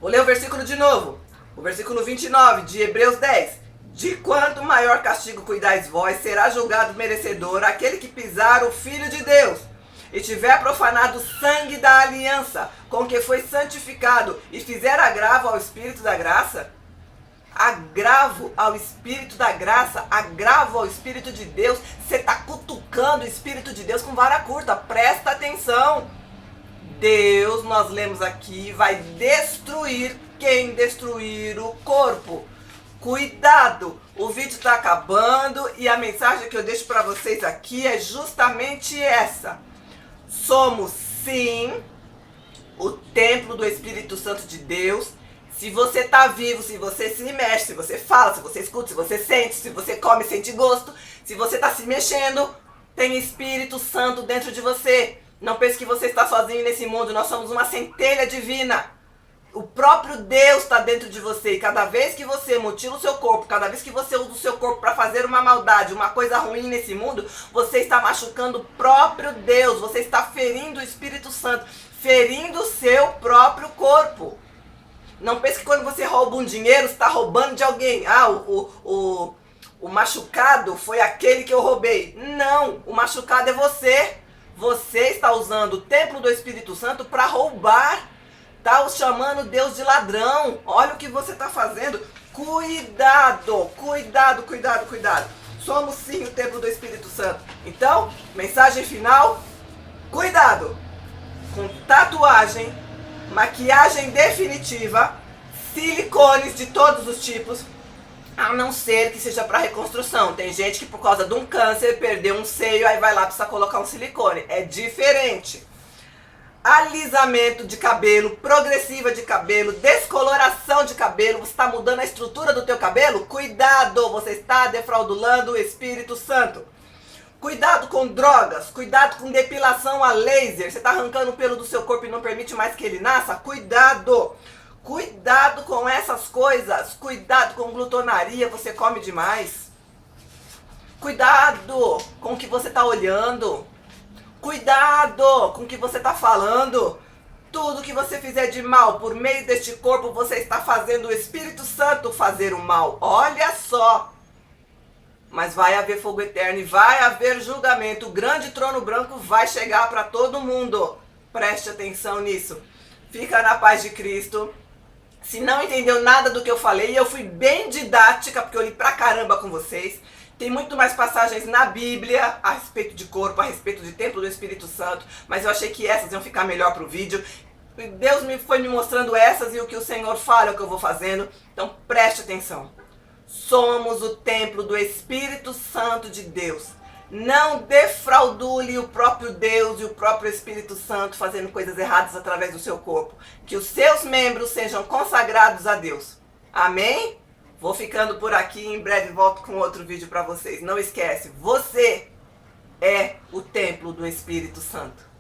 Vou ler o versículo de novo. O versículo 29 de Hebreus 10. De quanto maior castigo cuidais vós, será julgado merecedor aquele que pisar o Filho de Deus e tiver profanado o sangue da aliança com que foi santificado e fizer agravo ao Espírito da graça. Agravo ao Espírito da graça, agravo ao Espírito de Deus. Você está cutucando o Espírito de Deus com vara curta. Presta atenção. Deus, nós lemos aqui, vai destruir quem destruir o corpo. Cuidado, o vídeo está acabando e a mensagem que eu deixo para vocês aqui é justamente essa. Somos sim o templo do Espírito Santo de Deus. Se você está vivo, se você se mexe, se você fala, se você escuta, se você sente, se você come, sente gosto, se você está se mexendo, tem Espírito Santo dentro de você. Não pense que você está sozinho nesse mundo, nós somos uma centelha divina. O próprio Deus está dentro de você e cada vez que você mutila o seu corpo, cada vez que você usa o seu corpo para fazer uma maldade, uma coisa ruim nesse mundo, você está machucando o próprio Deus, você está ferindo o Espírito Santo, ferindo o seu próprio corpo. Não pense que quando você rouba um dinheiro, você está roubando de alguém. O machucado foi aquele que eu roubei. Não, o machucado é você. Você está usando o templo do Espírito Santo para roubar. Está chamando Deus de ladrão. Olha o que você está fazendo. Cuidado, cuidado, cuidado, cuidado. Somos sim o templo do Espírito Santo. Então, mensagem final. Cuidado com tatuagem, maquiagem definitiva, silicones de todos os tipos, a não ser que seja para reconstrução. Tem gente que por causa de um câncer perdeu um seio, aí vai lá precisar colocar um silicone. É diferente. Alisamento de cabelo, progressiva de cabelo, descoloração de cabelo. Você está mudando a estrutura do teu cabelo? Cuidado, você está defraudando o Espírito Santo. Cuidado com drogas, cuidado com depilação a laser. Você está arrancando o pelo do seu corpo e não permite mais que ele nasça? Cuidado! Cuidado com essas coisas. Cuidado com glutonaria, você come demais. Cuidado com o que você está olhando. Cuidado com o que você está falando. Tudo que você fizer de mal por meio deste corpo, você está fazendo o Espírito Santo fazer o mal. Olha só. Mas vai haver fogo eterno e vai haver julgamento. O grande trono branco vai chegar para todo mundo. Preste atenção nisso. Fica na paz de Cristo. Se não entendeu nada do que eu falei, eu fui bem didática, porque eu li pra caramba com vocês. Tem muito mais passagens na Bíblia a respeito de corpo, a respeito de templo do Espírito Santo. Mas eu achei que essas iam ficar melhor pro vídeo. Deus foi me mostrando essas e o que o Senhor fala é o que eu vou fazendo. Então preste atenção. Somos o templo do Espírito Santo de Deus. Não defraudule o próprio Deus e o próprio Espírito Santo fazendo coisas erradas através do seu corpo. Que os seus membros sejam consagrados a Deus. Amém? Vou ficando por aqui, em breve volto com outro vídeo para vocês. Não esquece, você é o templo do Espírito Santo.